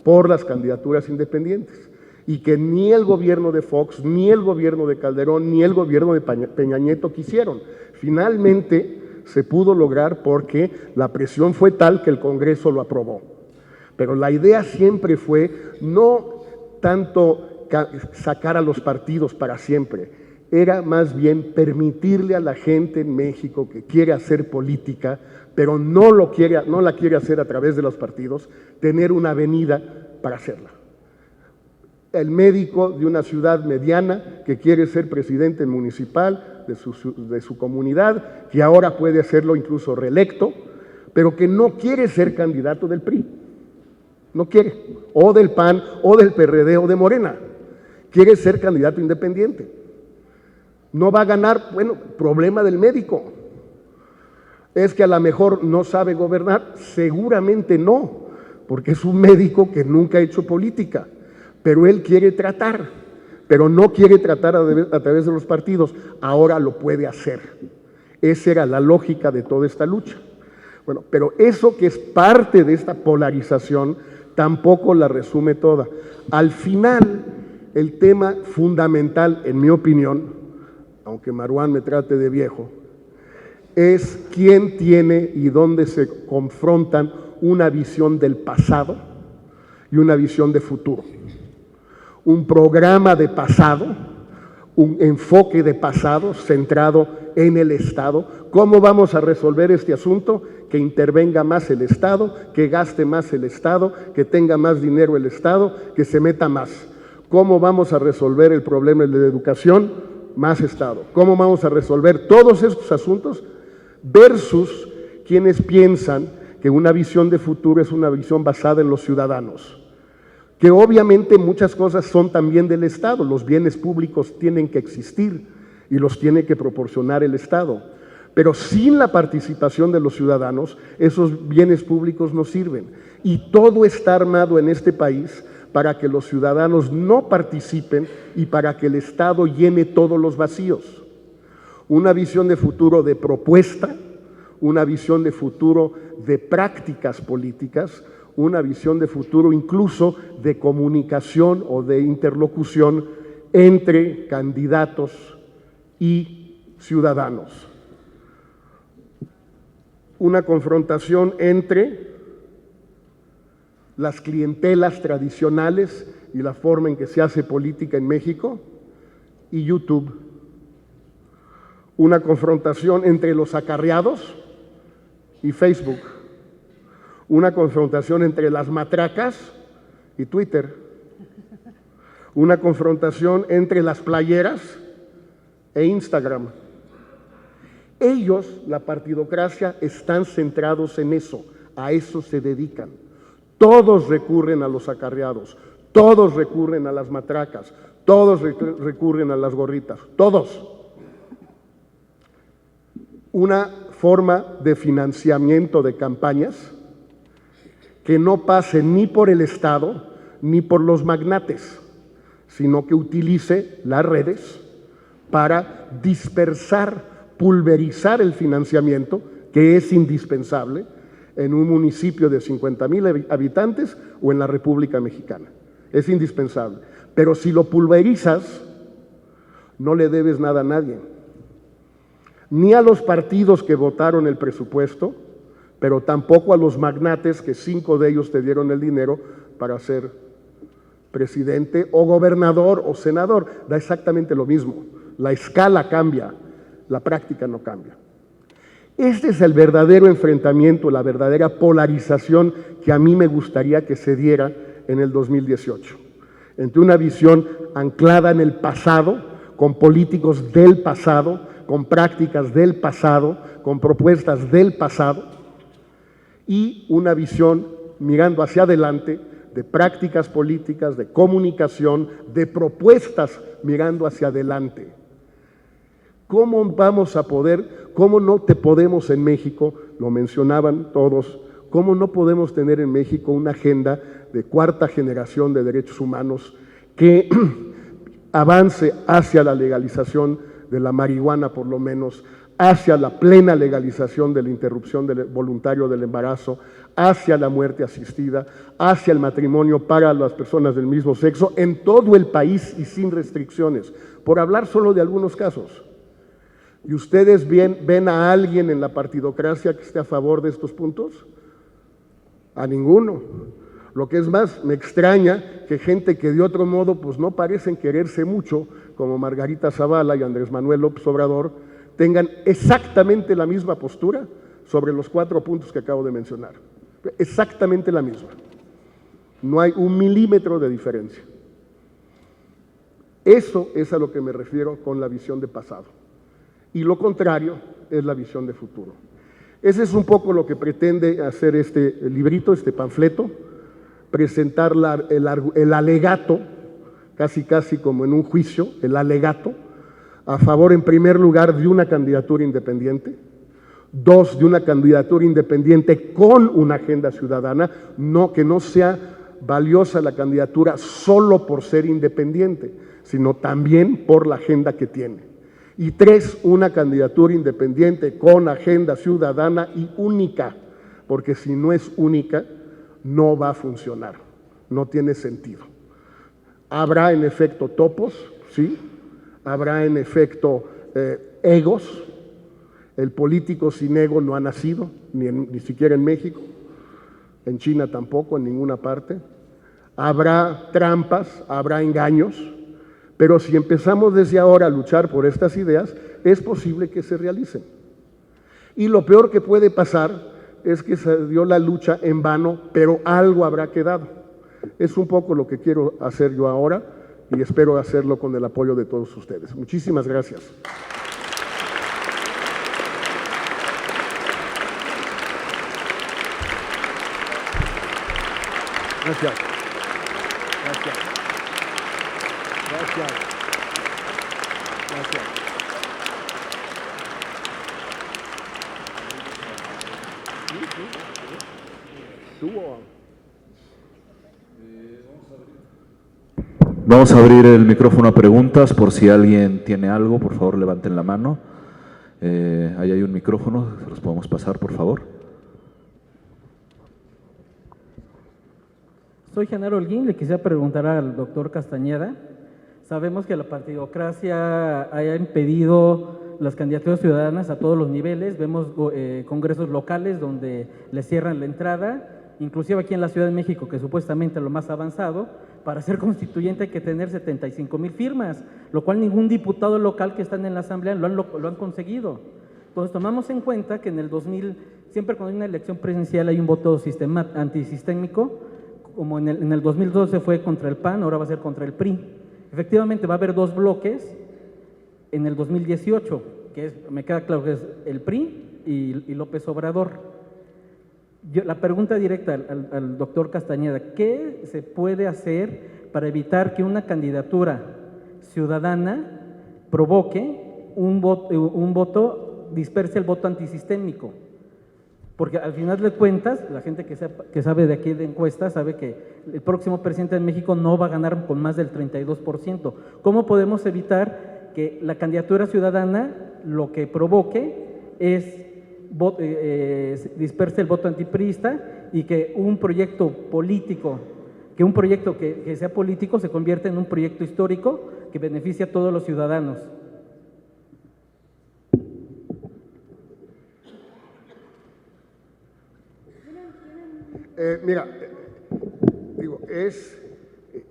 por las candidaturas independientes, y que ni el gobierno de Fox, ni el gobierno de Calderón, ni el gobierno de Peña Nieto quisieron. Finalmente se pudo lograr porque la presión fue tal que el Congreso lo aprobó. Pero la idea siempre fue no tanto sacar a los partidos para siempre, era más bien permitirle a la gente en México que quiere hacer política, pero no la quiere hacer a través de los partidos, tener una avenida para hacerla. El médico de una ciudad mediana que quiere ser presidente municipal de su comunidad, que ahora puede hacerlo incluso reelecto, pero que no quiere ser candidato del PRI, no quiere, o del PAN, o del PRD, o de Morena, quiere ser candidato independiente. No va a ganar, bueno, problema del médico. Es que a lo mejor no sabe gobernar, seguramente no, porque es un médico que nunca ha hecho política, pero él quiere tratar, pero no quiere tratar a través de los partidos, ahora lo puede hacer. Esa era la lógica de toda esta lucha. Bueno, pero eso que es parte de esta polarización tampoco la resume toda. Al final, el tema fundamental, en mi opinión, aunque Maruán me trate de viejo, es quién tiene y dónde se confrontan una visión del pasado y una visión de futuro. Un programa de pasado, un enfoque de pasado centrado en el Estado. ¿Cómo vamos a resolver este asunto? Que intervenga más el Estado, que gaste más el Estado, que tenga más dinero el Estado, que se meta más. ¿Cómo vamos a resolver el problema de la educación? Más Estado. ¿Cómo vamos a resolver todos estos asuntos? Versus quienes piensan que una visión de futuro es una visión basada en los ciudadanos. Que obviamente muchas cosas son también del Estado, los bienes públicos tienen que existir y los tiene que proporcionar el Estado, pero sin la participación de los ciudadanos, esos bienes públicos no sirven. Y todo está armado en este país para que los ciudadanos no participen y para que el Estado llene todos los vacíos. Una visión de futuro de propuesta, una visión de futuro de prácticas políticas, una visión de futuro incluso de comunicación o de interlocución entre candidatos y ciudadanos. Una confrontación entre las clientelas tradicionales y la forma en que se hace política en México y YouTube. Una confrontación entre los acarreados y Facebook. Una confrontación entre las matracas y Twitter. Una confrontación entre las playeras e Instagram. Ellos, la partidocracia, están centrados en eso, a eso se dedican. Todos recurren a los acarreados, todos recurren a las matracas, todos recurren a las gorritas, todos. Una forma de financiamiento de campañas que no pase ni por el Estado ni por los magnates, sino que utilice las redes para dispersar, pulverizar el financiamiento, que es indispensable en un municipio de 50,000 habitantes o en la República Mexicana. Es indispensable. Pero si lo pulverizas, no le debes nada a nadie. Ni a los partidos que votaron el presupuesto, pero tampoco a los magnates que 5 de ellos te dieron el dinero para ser presidente o gobernador o senador. Da exactamente lo mismo. La escala cambia, la práctica no cambia. Este es el verdadero enfrentamiento, la verdadera polarización que a mí me gustaría que se diera en el 2018. Entre una visión anclada en el pasado, con políticos del pasado, con prácticas del pasado, con propuestas del pasado, y una visión mirando hacia adelante de prácticas políticas, de comunicación, de propuestas mirando hacia adelante. ¿Cómo vamos a poder, cómo no te podemos en México, lo mencionaban todos, cómo no podemos tener en México una agenda de 4ª generación de derechos humanos que avance hacia la legalización de la marihuana, por lo menos, hacia la plena legalización de la interrupción voluntario del embarazo, hacia la muerte asistida, hacia el matrimonio para las personas del mismo sexo, en todo el país y sin restricciones, por hablar solo de algunos casos? ¿Y ustedes ven a alguien en la partidocracia que esté a favor de estos puntos? A ninguno. Lo que es más, me extraña que gente que de otro modo pues no parecen quererse mucho, como Margarita Zavala y Andrés Manuel López Obrador, tengan exactamente la misma postura sobre los 4 puntos que acabo de mencionar. Exactamente la misma. No hay un milímetro de diferencia. Eso es a lo que me refiero con la visión de pasado. Y lo contrario es la visión de futuro. Ese es un poco lo que pretende hacer este librito, este panfleto, presentar el alegato, casi como en un juicio, el alegato, a favor en primer lugar de una candidatura independiente, 2, de una candidatura independiente con una agenda ciudadana, que no sea valiosa la candidatura solo por ser independiente, sino también por la agenda que tiene. Y 3, una candidatura independiente con agenda ciudadana y única, porque si no es única, no va a funcionar, no tiene sentido. Habrá en efecto topos, ¿sí? Habrá en efecto egos. El político sin ego no ha nacido, ni siquiera en México, en China tampoco, en ninguna parte. Habrá trampas, habrá engaños, pero si empezamos desde ahora a luchar por estas ideas, es posible que se realicen. Y lo peor que puede pasar es que se dio la lucha en vano, pero algo habrá quedado. Es un poco lo que quiero hacer yo ahora y espero hacerlo con el apoyo de todos ustedes. Muchísimas gracias. Gracias. Gracias. Gracias. Gracias. Vamos a abrir el micrófono a preguntas, por si alguien tiene algo, por favor levanten la mano. Ahí hay un micrófono, se los podemos pasar, por favor. Soy Genaro Holguín, le quisiera preguntar al doctor Castañeda. Sabemos que la partidocracia haya impedido las candidaturas ciudadanas a todos los niveles. Vemos congresos locales donde les cierran la entrada, inclusive aquí en la Ciudad de México, que supuestamente es lo más avanzado. Para ser constituyente hay que tener 75,000 firmas, lo cual ningún diputado local que están en la Asamblea lo han conseguido. Entonces tomamos en cuenta que en el 2000, siempre cuando hay una elección presidencial hay un voto antisistémico, como en el 2012 fue contra el PAN, ahora va a ser contra el PRI. Efectivamente va a haber dos bloques en el 2018, me queda claro que es el PRI y López Obrador. La pregunta directa al doctor Castañeda, ¿qué se puede hacer para evitar que una candidatura ciudadana provoque un voto, disperse el voto antisistémico? Porque al final de cuentas, la gente que sabe de aquí de encuestas sabe que el próximo presidente de México no va a ganar con más del 32%. ¿Cómo podemos evitar que la candidatura ciudadana lo que provoque es disperse el voto antipriista y que un proyecto político, que sea político se convierta en un proyecto histórico que beneficie a todos los ciudadanos? Mira, digo,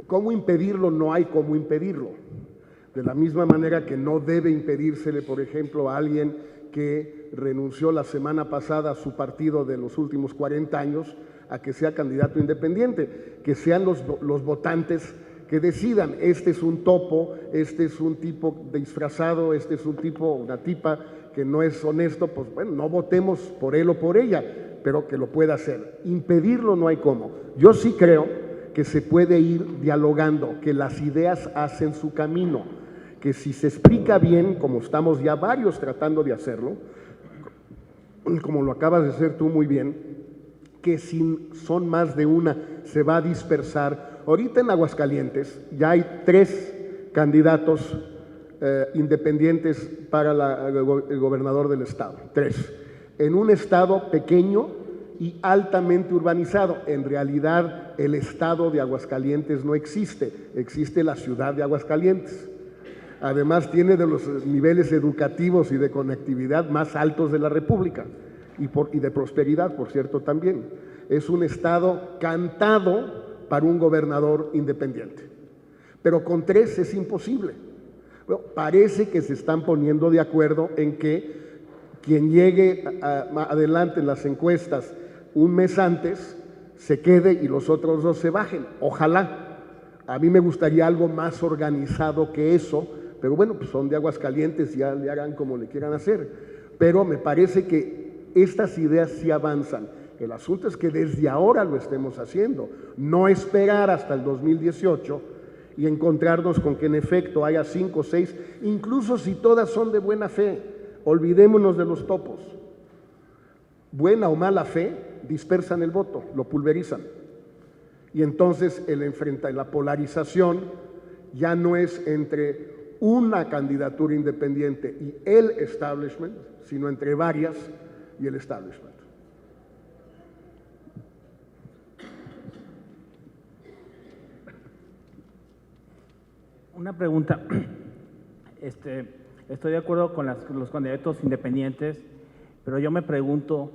¿cómo impedirlo? No hay cómo impedirlo. De la misma manera que no debe impedírsele, por ejemplo, a alguien que renunció la semana pasada a su partido de los últimos 40 años a que sea candidato independiente, que sean los votantes que decidan, este es un topo, este es un tipo disfrazado, este es un tipo, una tipa que no es honesto, pues bueno, no votemos por él o por ella, pero que lo pueda hacer. Impedirlo no hay cómo. Yo sí creo que se puede ir dialogando, que las ideas hacen su camino, que si se explica bien, como estamos ya varios tratando de hacerlo, como lo acabas de hacer tú muy bien, que si son más de una se va a dispersar. Ahorita en Aguascalientes ya hay 3 candidatos independientes para el gobernador del estado, 3. En un estado pequeño y altamente urbanizado. En realidad el estado de Aguascalientes no existe, existe la ciudad de Aguascalientes. Además tiene de los niveles educativos y de conectividad más altos de la República y de prosperidad, por cierto, también. Es un estado cantado para un gobernador independiente. Pero con 3 es imposible. Bueno, parece que se están poniendo de acuerdo en que quien llegue adelante en las encuestas un mes antes se quede y los otros 2 se bajen. Ojalá. A mí me gustaría algo más organizado que eso, pero bueno, pues son de Aguascalientes, ya le hagan como le quieran hacer. Pero me parece que estas ideas sí avanzan. El asunto es que desde ahora lo estemos haciendo, no esperar hasta el 2018 y encontrarnos con que en efecto haya 5 o 6, incluso si todas son de buena fe. Olvidémonos de los topos. Buena o mala fe dispersan el voto, lo pulverizan. Y entonces la polarización ya no es entre una candidatura independiente y el establishment, sino entre varias y el establishment. Una pregunta. Estoy de acuerdo con los candidatos independientes, pero yo me pregunto,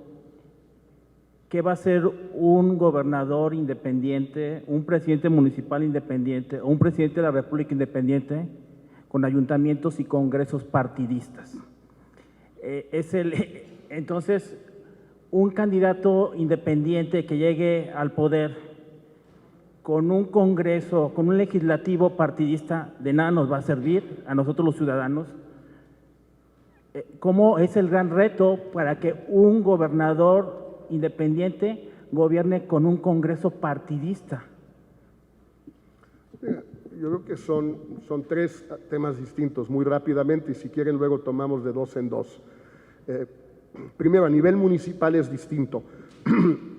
¿qué va a hacer un gobernador independiente, un presidente municipal independiente o un presidente de la República independiente con ayuntamientos y congresos partidistas? Entonces, un candidato independiente que llegue al poder con un congreso, con un legislativo partidista, de nada nos va a servir a nosotros los ciudadanos. ¿Cómo es el gran reto para que un gobernador independiente gobierne con un congreso partidista? Yo creo que son tres temas distintos, muy rápidamente, y si quieren luego tomamos de dos en dos. Primero, a nivel municipal es distinto.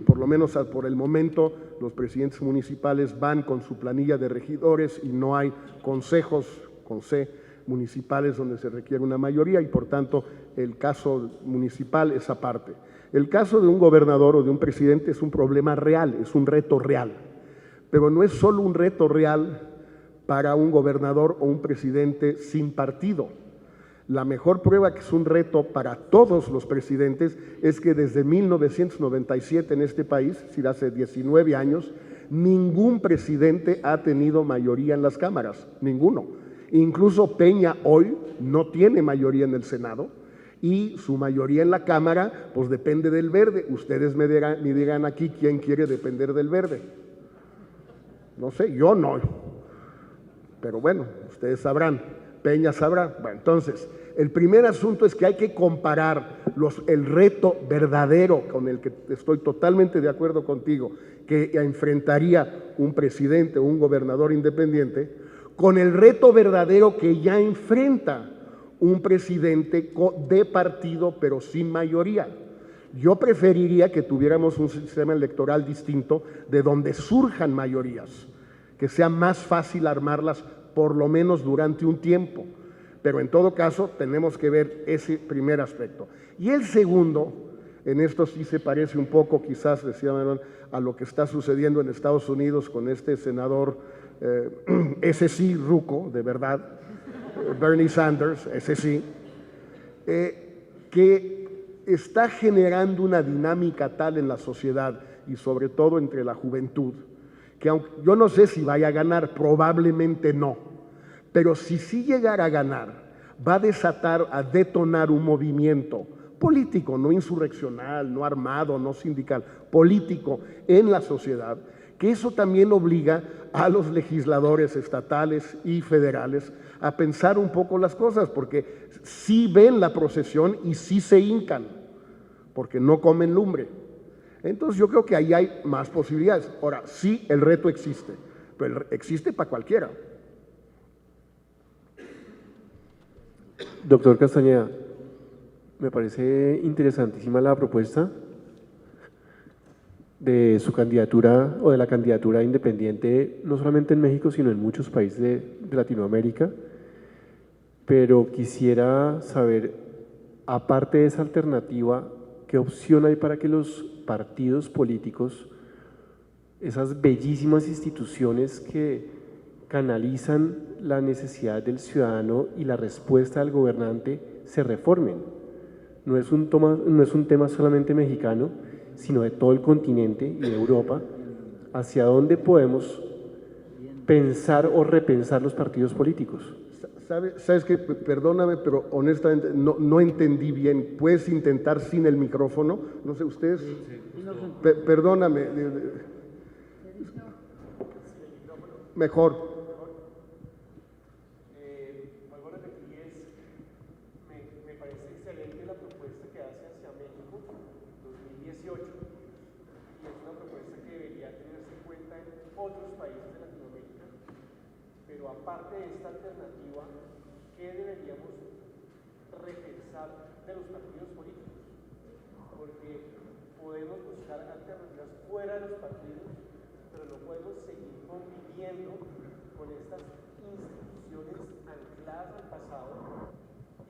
Por lo menos por el momento, los presidentes municipales van con su planilla de regidores y no hay consejos, con C, municipales donde se requiere una mayoría y por tanto el caso municipal es aparte. El caso de un gobernador o de un presidente es un problema real, es un reto real, pero no es solo un reto real para un gobernador o un presidente sin partido. La mejor prueba que es un reto para todos los presidentes es que desde 1997 en este país, es decir, hace 19 años, ningún presidente ha tenido mayoría en las cámaras, ninguno. Incluso Peña hoy no tiene mayoría en el Senado y su mayoría en la Cámara pues depende del verde. Ustedes me dirán aquí quién quiere depender del verde. No sé, yo no. Pero bueno, ustedes sabrán, Peña sabrá. Bueno, entonces, el primer asunto es que hay que comparar el reto verdadero con el que estoy totalmente de acuerdo contigo, que enfrentaría un presidente o un gobernador independiente, con el reto verdadero que ya enfrenta un presidente de partido pero sin mayoría. Yo preferiría que tuviéramos un sistema electoral distinto de donde surjan mayorías, que sea más fácil armarlas por lo menos durante un tiempo. Pero en todo caso tenemos que ver ese primer aspecto. Y el segundo, en esto sí se parece un poco, quizás, decía Manuel, a lo que está sucediendo en Estados Unidos con este senador, ese sí, ruco, de verdad, Bernie Sanders, ese sí, que está generando una dinámica tal en la sociedad y sobre todo entre la juventud, que aunque, yo no sé si vaya a ganar, probablemente no, pero si sí llegara a ganar, va a detonar un movimiento político, no insurreccional, no armado, no sindical, político en la sociedad, que eso también obliga a los legisladores estatales y federales a pensar un poco las cosas, porque sí ven la procesión y sí se hincan, porque no comen lumbre. Entonces yo creo que ahí hay más posibilidades. Ahora, sí, el reto existe, pero existe para cualquiera. Doctor Castañeda, me parece interesantísima la propuesta de su candidatura o de la candidatura independiente, no solamente en México, sino en muchos países de Latinoamérica, pero quisiera saber, aparte de esa alternativa, ¿qué opción hay para que los partidos políticos, esas bellísimas instituciones que canalizan la necesidad del ciudadano y la respuesta del gobernante, se reformen? No es un tema solamente mexicano, sino de todo el continente y de Europa. ¿Hacia dónde podemos pensar o repensar los partidos políticos? ¿Sabes qué? Perdóname, pero honestamente no entendí bien. ¿Puedes intentar sin el micrófono? No sé, ustedes... Perdóname. Mejor. Me parece excelente la propuesta que hace hacia México 2018 y es una propuesta que debería tenerse en cuenta en otros países de Latinoamérica, pero aparte de esta alternativa, ¿qué deberíamos repensar de los partidos políticos? Porque podemos buscar alternativas fuera de los partidos, pero no podemos seguir conviviendo con estas instituciones ancladas al pasado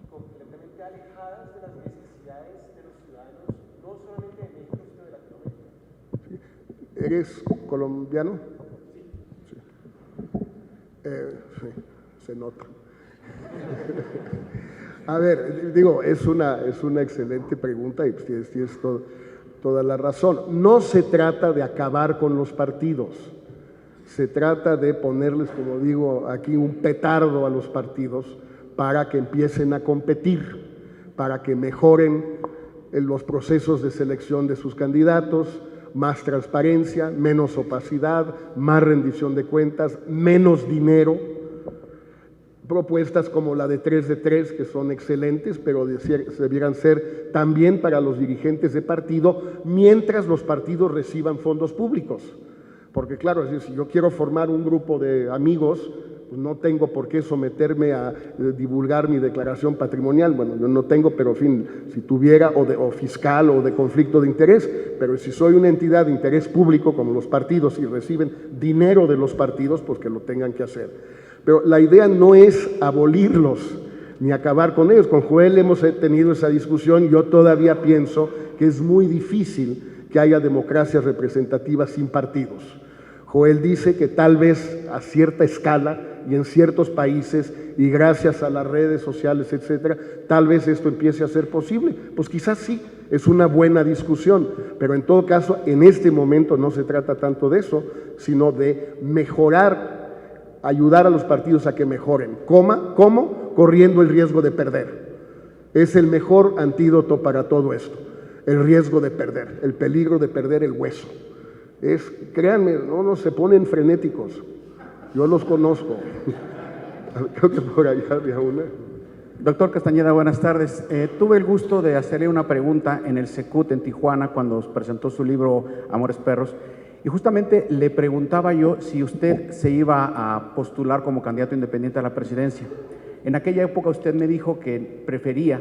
y completamente alejadas de las necesidades de los ciudadanos, no solamente de México, sino de Latinoamérica. ¿Eres colombiano? Sí. se nota. A ver, digo, es una excelente pregunta y tienes toda la razón. No se trata de acabar con los partidos, se trata de ponerles, como digo aquí, un petardo a los partidos para que empiecen a competir, para que mejoren en los procesos de selección de sus candidatos, más transparencia, menos opacidad, más rendición de cuentas, menos dinero. Propuestas como la de 3 de 3, que son excelentes, pero debieran ser también para los dirigentes de partido, mientras los partidos reciban fondos públicos. Porque claro, es decir, si yo quiero formar un grupo de amigos, pues no tengo por qué someterme a divulgar mi declaración patrimonial. Bueno, yo no tengo, pero en fin, si tuviera, o fiscal o de conflicto de interés, pero si soy una entidad de interés público como los partidos y reciben dinero de los partidos, pues que lo tengan que hacer. Pero la idea no es abolirlos ni acabar con ellos. Con Joel hemos tenido esa discusión. Yo todavía pienso que es muy difícil que haya democracias representativas sin partidos. Joel dice que tal vez a cierta escala y en ciertos países, y gracias a las redes sociales, etcétera, tal vez esto empiece a ser posible. Pues quizás sí, es una buena discusión, pero en todo caso, en este momento no se trata tanto de eso, sino de mejorar, ayudar a los partidos a que mejoren. ¿Cómo? Corriendo el riesgo de perder. Es el mejor antídoto para todo esto, el riesgo de perder, el peligro de perder el hueso. Créanme, no se ponen frenéticos. Yo los conozco. Creo que por allá había una. Doctor Castañeda, buenas tardes. Tuve el gusto de hacerle una pregunta en el Secut en Tijuana cuando presentó su libro Amores Perros, y justamente le preguntaba yo si usted se iba a postular como candidato independiente a la presidencia. En aquella época usted me dijo que prefería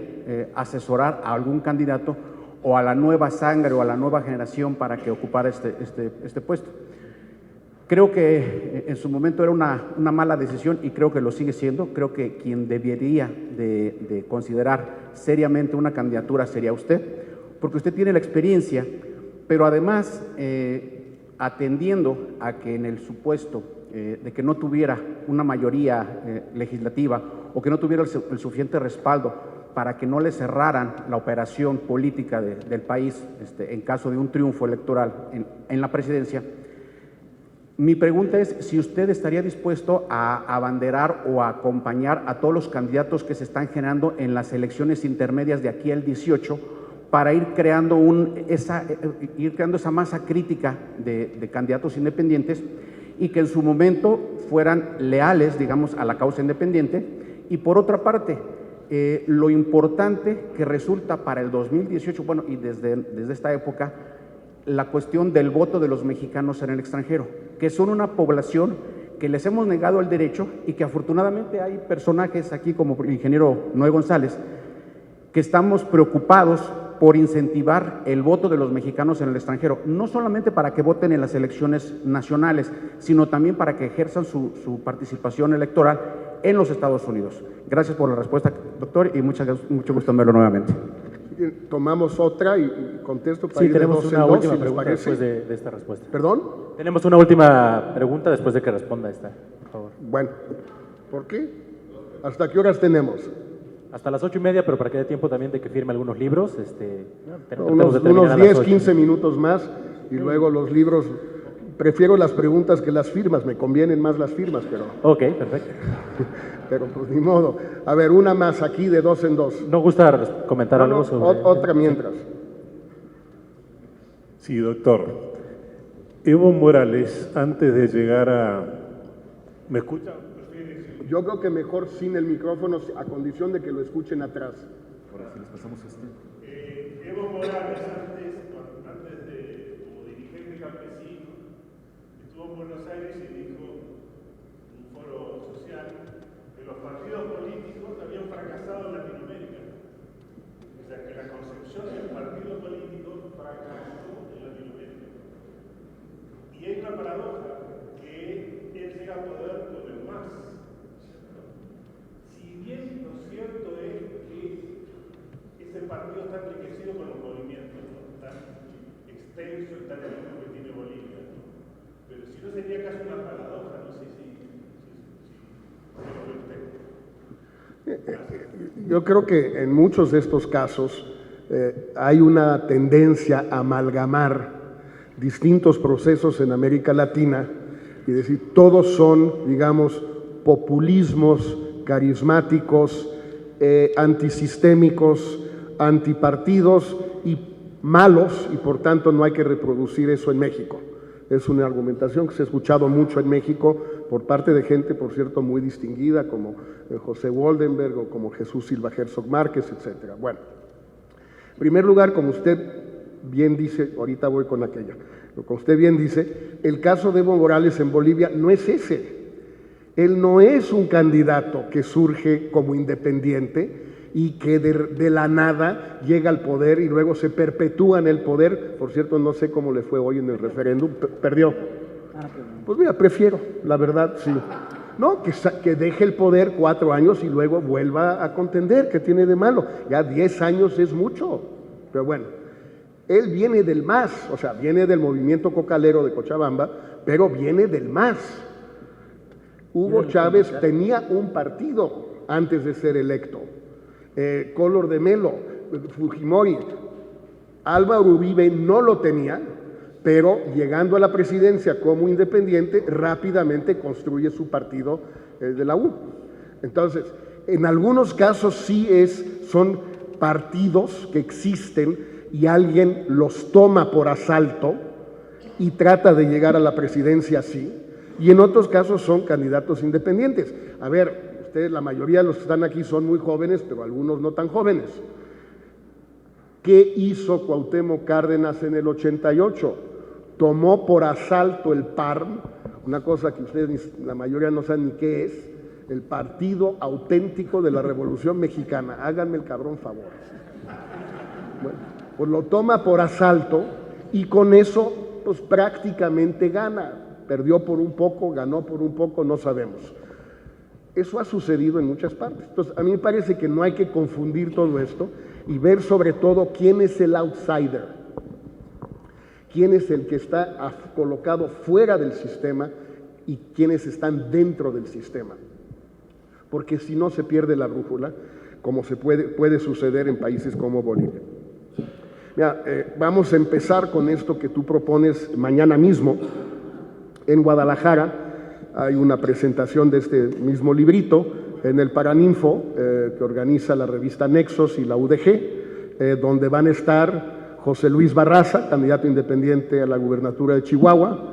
asesorar a algún candidato o a la nueva sangre o a la nueva generación para que ocupara este puesto. Creo que en su momento era una mala decisión y creo que lo sigue siendo. Creo que quien debería de considerar seriamente una candidatura sería usted, porque usted tiene la experiencia, pero además, atendiendo a que en el supuesto de que no tuviera una mayoría legislativa o que no tuviera el suficiente respaldo para que no le cerraran la operación política del país en caso de un triunfo electoral en la presidencia, mi pregunta es si usted estaría dispuesto a abanderar o a acompañar a todos los candidatos que se están generando en las elecciones intermedias de aquí al 18 para ir creando esa masa crítica de candidatos independientes y que en su momento fueran leales, digamos, a la causa independiente. Y por otra parte, lo importante que resulta para el 2018, bueno, y desde esta época, la cuestión del voto de los mexicanos en el extranjero, que son una población que les hemos negado el derecho y que afortunadamente hay personajes aquí como el ingeniero Noé González, que estamos preocupados por incentivar el voto de los mexicanos en el extranjero, no solamente para que voten en las elecciones nacionales, sino también para que ejerzan su participación electoral en los Estados Unidos. Gracias por la respuesta, doctor, y mucho gusto en verlo nuevamente. Tomamos otra y contesto para sí, ir de tenemos dos una en dos, última si les pregunta parece. después de esta respuesta. ¿Perdón? Tenemos una última pregunta después de que responda esta, por favor. Bueno, ¿por qué? ¿Hasta qué horas tenemos? Hasta las 8:30, pero para que dé tiempo también de que firme algunos libros. Tratemos de terminar Unos a las 10, 8. 15 minutos más y luego los libros. Prefiero las preguntas que las firmas, me convienen más las firmas, pero... Ok, perfecto. Pero pues ni modo. A ver, una más aquí de dos en dos. ¿No gusta comentar algo sobre...? Otra mientras. Sí, doctor. Evo Morales, antes de llegar a... ¿Me escucha? Yo creo que mejor sin el micrófono, a condición de que lo escuchen atrás. Ahora sí les pasamos Evo Morales, antes de, como dirigente campesino, estuvo en Buenos Aires y dijo en un foro social que los partidos políticos habían fracasado en Latinoamérica. O sea, que la concepción del partido político fracasó en Latinoamérica. Y hay una paradoja, que él llega a poder con el MAS. Si bien lo cierto es que ese partido está enriquecido con los movimientos, ¿no? Tan extenso y tan enorme que tiene Bolivia, ¿no? Pero si no sería casi una paradoja, no sé si lo ve usted. Yo creo que en muchos de estos casos hay una tendencia a amalgamar distintos procesos en América Latina y decir, todos son, digamos, populismos carismáticos, antisistémicos, antipartidos y malos, y por tanto no hay que reproducir eso en México. Es una argumentación que se ha escuchado mucho en México por parte de gente, por cierto, muy distinguida, como José Woldenberg o como Jesús Silva Herzog Márquez, etc. Bueno, en primer lugar, como usted bien dice, ahorita voy con aquella, pero como usted bien dice, el caso de Evo Morales en Bolivia no es ese. Él no es un candidato que surge como independiente y que de la nada llega al poder y luego se perpetúa en el poder. Por cierto, no sé cómo le fue hoy en el referéndum, perdió. Pues mira, prefiero, la verdad, sí. No, que deje el poder 4 años y luego vuelva a contender, ¿qué tiene de malo? Ya 10 años es mucho, pero bueno, él viene del MAS, o sea, viene del movimiento cocalero de Cochabamba, pero viene del MAS. Hugo Chávez tenía un partido antes de ser electo. Collor de Mello, Fujimori, Álvaro Uribe no lo tenía, pero llegando a la presidencia como independiente, rápidamente construye su partido de la U. Entonces, en algunos casos sí son partidos que existen y alguien los toma por asalto y trata de llegar a la presidencia así, y en otros casos son candidatos independientes. A ver, ustedes, la mayoría de los que están aquí son muy jóvenes, pero algunos no tan jóvenes. ¿Qué hizo Cuauhtémoc Cárdenas en el 88? Tomó por asalto el PARM, una cosa que ustedes, la mayoría no saben ni qué es, el Partido Auténtico de la Revolución Mexicana. Háganme el cabrón favor. Bueno, pues lo toma por asalto y con eso pues prácticamente gana. Perdió por un poco, ganó por un poco, no sabemos. Eso ha sucedido en muchas partes. Entonces, a mí me parece que no hay que confundir todo esto y ver sobre todo quién es el outsider, quién es el que está colocado fuera del sistema y quiénes están dentro del sistema. Porque si no se pierde la brújula, como puede suceder en países como Bolivia. Mira, vamos a empezar con esto que tú propones mañana mismo. En Guadalajara hay una presentación de este mismo librito en el Paraninfo, que organiza la revista Nexos y la UDG, donde van a estar José Luis Barraza, candidato independiente a la gubernatura de Chihuahua,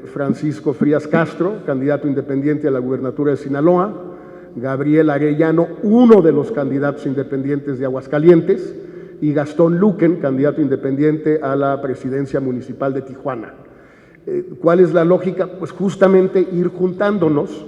Francisco Frías Castro, candidato independiente a la gubernatura de Sinaloa, Gabriel Arellano, uno de los candidatos independientes de Aguascalientes, y Gastón Luquen, candidato independiente a la presidencia municipal de Tijuana. ¿Cuál es la lógica? Pues justamente ir juntándonos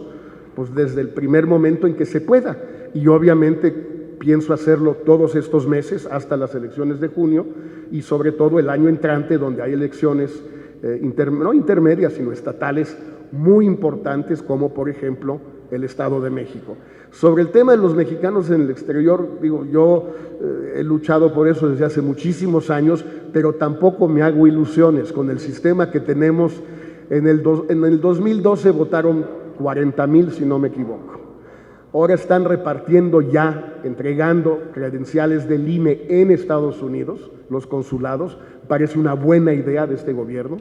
pues desde el primer momento en que se pueda, y obviamente pienso hacerlo todos estos meses hasta las elecciones de junio y sobre todo el año entrante, donde hay elecciones no intermedias sino estatales muy importantes, como por ejemplo el Estado de México. Sobre el tema de los mexicanos en el exterior, digo, yo he luchado por eso desde hace muchísimos años, pero tampoco me hago ilusiones con el sistema que tenemos. En el 2012 votaron 40,000, si no me equivoco. Ahora están repartiendo ya, entregando credenciales del INE en Estados Unidos, los consulados. Parece una buena idea de este gobierno.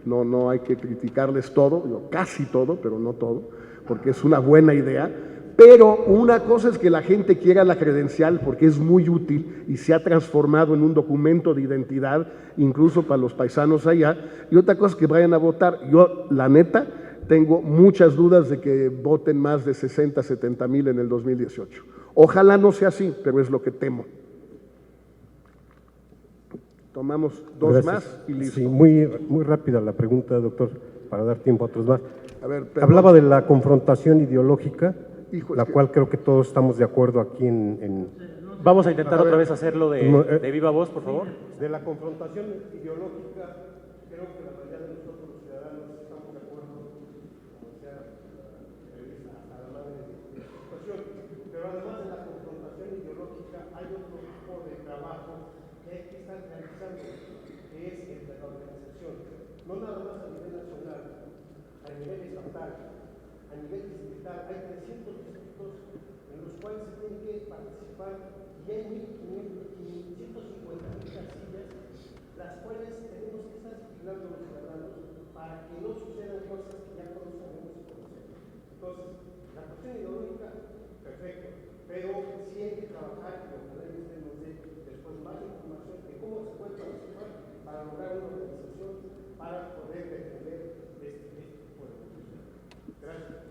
No hay que criticarles todo, casi todo, pero no todo, porque es una buena idea. Pero una cosa es que la gente quiera la credencial porque es muy útil y se ha transformado en un documento de identidad, incluso para los paisanos allá, y otra cosa es que vayan a votar. Yo, la neta, tengo muchas dudas de que voten más de 60, 70,000 en el 2018. Ojalá no sea así, pero es lo que temo. Tomamos dos más y listo. Sí, muy rápida la pregunta, doctor, para dar tiempo a otros más. A ver, hablaba de la confrontación ideológica, Híjole, la cual creo que todos estamos de acuerdo aquí en... Vamos a intentar otra vez hacerlo de viva voz, por favor. De la confrontación ideológica, creo que la mayoría de nosotros los ciudadanos estamos de acuerdo, como sea hasta la madre de la situación. Pero además de la confrontación ideológica, hay otro tipo de trabajo que hay que estar realizando, que es el de la organización. No nada más a nivel nacional, a nivel estatal. a nivel distrital hay 300 distritos en los cuales se tiene que participar y hay 150,000 casillas, las cuales tenemos que estar vigilando a los ciudadanos para que no sucedan cosas que ya todos sabemos y conocemos. Entonces, la cuestión ideológica, perfecto, pero sí hay que trabajar y ojalá y usted nos dé después más información de cómo se puede participar para lograr una organización para poder defender este tipo de cosas. Gracias.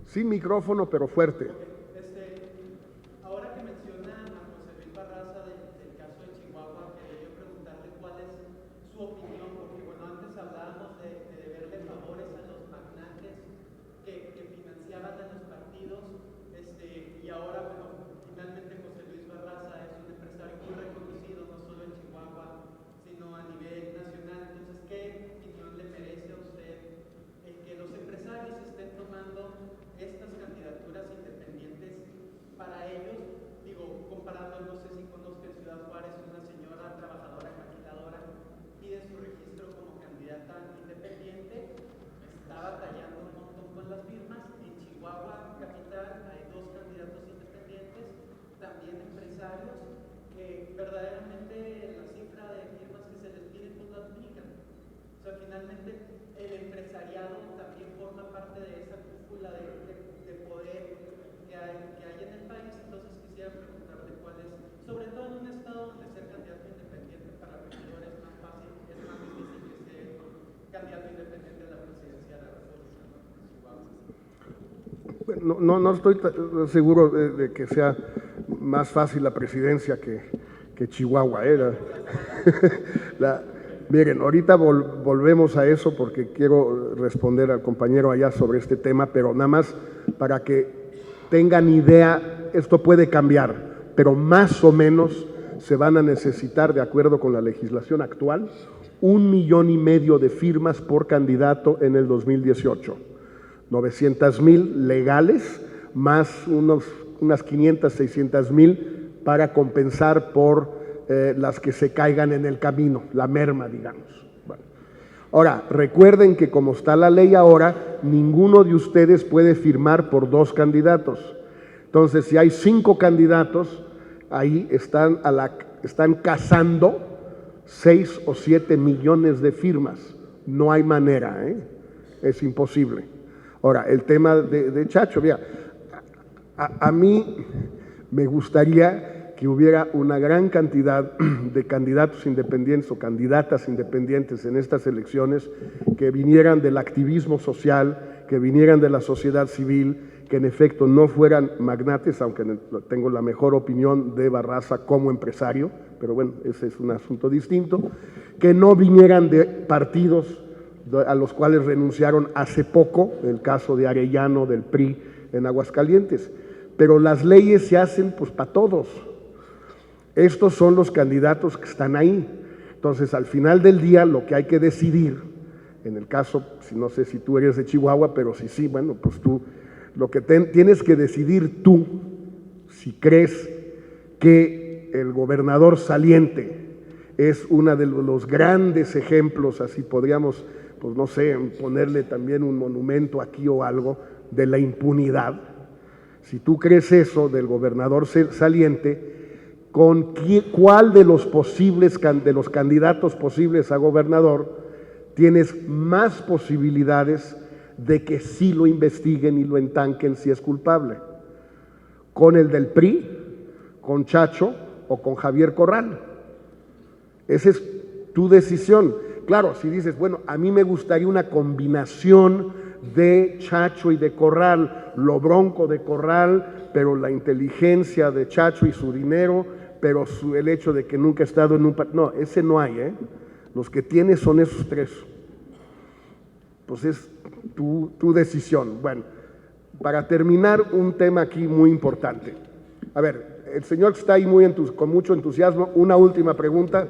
Sin micrófono, pero fuerte. Ahora que menciona a José Luis Barraza del caso de Chihuahua, quería yo preguntarle cuál es su opinión, porque bueno, antes hablábamos de deberle favores a los magnates que financiaban a los partidos, y ahora, bueno, finalmente José Luis Barraza es un empresario muy reconocido, no solo en Chihuahua, sino a nivel nacional. Entonces, ¿qué opinión le merece a usted el que los empresarios estén tomando estas candidaturas independientes para ellos? Digo, comparando, no sé si conozca en Ciudad Juárez una señora trabajadora maquiladora, pide su registro como candidata independiente, está batallando un montón con las firmas. En Chihuahua capital hay 2 candidatos independientes, también empresarios, que verdaderamente la cifra de firmas que se les pide pues la duplican. O sea, finalmente el empresariado también forma parte de esa cúpula de poder que hay en el país. Entonces quisiera preguntarle cuál es, sobre todo en un estado donde ser candidato independiente para regidor es más fácil, es más difícil que ser candidato independiente a la presidencia de la República, ¿no? Bueno, no estoy seguro de que sea más fácil la presidencia que Chihuahua. Miren, ahorita volvemos a eso porque quiero responder al compañero allá sobre este tema, pero nada más para que tengan idea, esto puede cambiar, pero más o menos se van a necesitar, de acuerdo con la legislación actual, 1,5 millones de firmas por candidato en el 2018. 900,000 legales, más unas 500, 600,000 para compensar por las que se caigan en el camino, la merma, digamos. Bueno. Ahora, recuerden que como está la ley ahora, ninguno de ustedes puede firmar por 2 candidatos. Entonces, si hay 5 candidatos, ahí están cazando 6 o 7 millones de firmas. No hay manera, es imposible. Ahora, el tema de Chacho, mira, a mí me gustaría que hubiera una gran cantidad de candidatos independientes o candidatas independientes en estas elecciones que vinieran del activismo social, que vinieran de la sociedad civil, que en efecto no fueran magnates, aunque tengo la mejor opinión de Barraza como empresario, pero bueno, ese es un asunto distinto, que no vinieran de partidos a los cuales renunciaron hace poco, el caso de Arellano del PRI en Aguascalientes, pero las leyes se hacen pues para todos. Estos son los candidatos que están ahí. Entonces, al final del día, lo que hay que decidir, en el caso, no sé si tú eres de Chihuahua, pero si sí, bueno, pues tú, lo que tienes que decidir tú, si crees que el gobernador saliente es uno de los grandes ejemplos, así podríamos, pues no sé, ponerle también un monumento aquí o algo, de la impunidad. Si tú crees eso del gobernador saliente, ¿cuál de los candidatos posibles a gobernador tienes más posibilidades de que sí lo investiguen y lo entanquen si es culpable? ¿Con el del PRI, con Chacho o con Javier Corral? Esa es tu decisión. Claro, si dices, bueno, a mí me gustaría una combinación de Chacho y de Corral, lo bronco de Corral, pero la inteligencia de Chacho y su dinero, pero el hecho de que nunca ha estado en un partido. No, ese no hay, Los que tienes son esos 3. Pues es tu decisión. Bueno, para terminar, un tema aquí muy importante. A ver, el señor que está ahí con mucho entusiasmo, una última pregunta.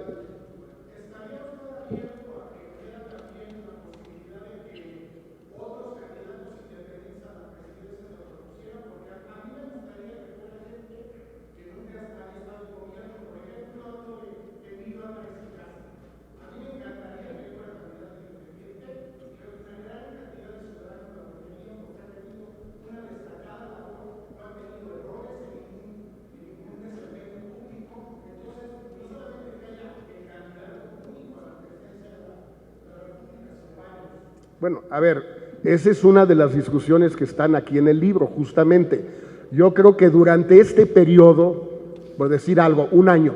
Bueno, a ver, esa es una de las discusiones que están aquí en el libro, justamente. Yo creo que durante este periodo, por decir algo, un año,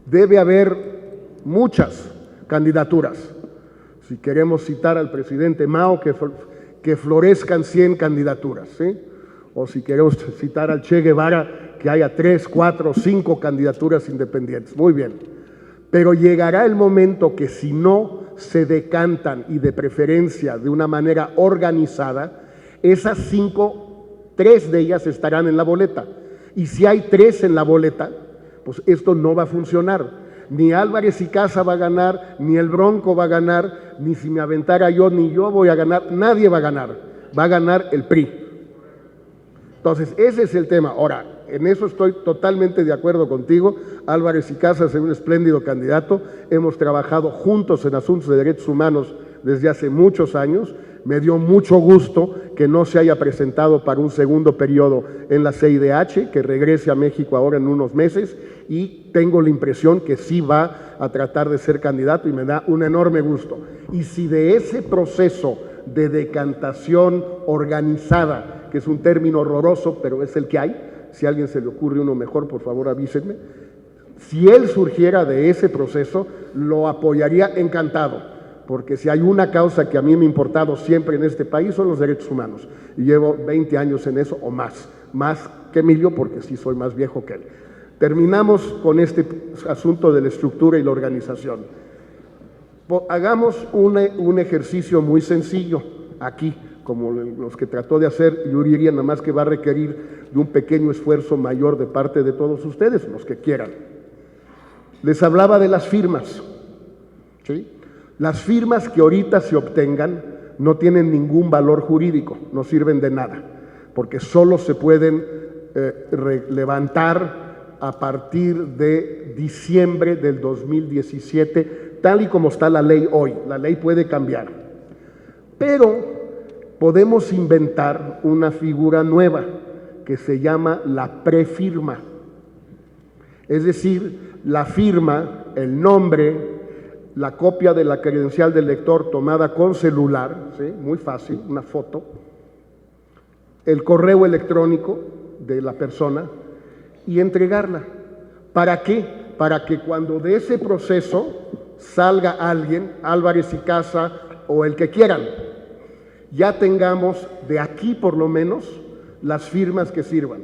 debe haber muchas candidaturas. Si queremos citar al presidente Mao, que florezcan 100 candidaturas, ¿sí? O si queremos citar al Che Guevara, que haya 3, 4, 5 candidaturas independientes. Muy bien. Pero llegará el momento que si no se decantan y de preferencia de una manera organizada, esas 5, 3 de ellas estarán en la boleta. Y si hay 3 en la boleta, pues esto no va a funcionar. Ni Álvarez y Casa va a ganar, ni el Bronco va a ganar, ni si me aventara yo, ni yo voy a ganar, nadie va a ganar. Va a ganar el PRI. Entonces, ese es el tema. Ahora, en eso estoy totalmente de acuerdo contigo. Álvarez y Casas es un espléndido candidato. Hemos trabajado juntos en asuntos de derechos humanos desde hace muchos años. Me dio mucho gusto que no se haya presentado para un segundo periodo en la CIDH, que regrese a México ahora en unos meses, y tengo la impresión que sí va a tratar de ser candidato y me da un enorme gusto. Y si de ese proceso de decantación organizada, que es un término horroroso, pero es el que hay, si a alguien se le ocurre uno mejor, por favor avísenme, si él surgiera de ese proceso, lo apoyaría encantado. Porque si hay una causa que a mí me ha importado siempre en este país son los derechos humanos. Y llevo 20 años en eso o más que Emilio, porque sí soy más viejo que él. Terminamos con este asunto de la estructura y la organización. Hagamos un ejercicio muy sencillo aquí, como los que trató de hacer Yuri Iria, nada más que va a requerir de un pequeño esfuerzo mayor de parte de todos ustedes, los que quieran. Les hablaba de las firmas, ¿sí? Las firmas que ahorita se obtengan no tienen ningún valor jurídico, no sirven de nada, porque solo se pueden levantar a partir de diciembre del 2017, tal y como está la ley hoy. La ley puede cambiar, pero podemos inventar una figura nueva que se llama la prefirma. Es decir, la firma, el nombre, la copia de la credencial del lector tomada con celular, ¿sí? Muy fácil, una foto, el correo electrónico de la persona y entregarla. ¿Para qué? Para que cuando de ese proceso salga alguien, Álvarez y Casa o el que quieran, ya tengamos de aquí por lo menos las firmas que sirvan.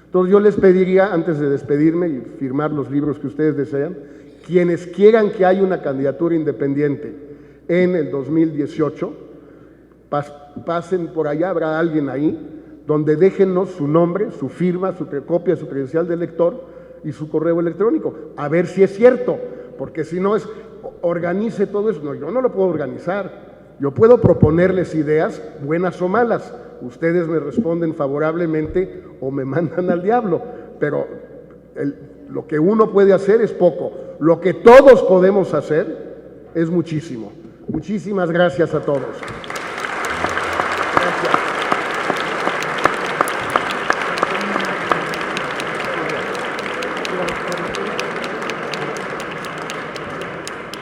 Entonces yo les pediría, antes de despedirme y firmar los libros que ustedes desean, quienes quieran que haya una candidatura independiente en el 2018, pasen por allá, habrá alguien ahí, donde déjennos su nombre, su firma, su copia, su credencial de lector y su correo electrónico, a ver si es cierto, porque si no es, organice todo eso. No, yo no lo puedo organizar, yo puedo proponerles ideas, buenas o malas, ustedes me responden favorablemente o me mandan al diablo, pero lo que uno puede hacer es poco. Lo que todos podemos hacer es muchísimo. Muchísimas gracias a todos. Gracias.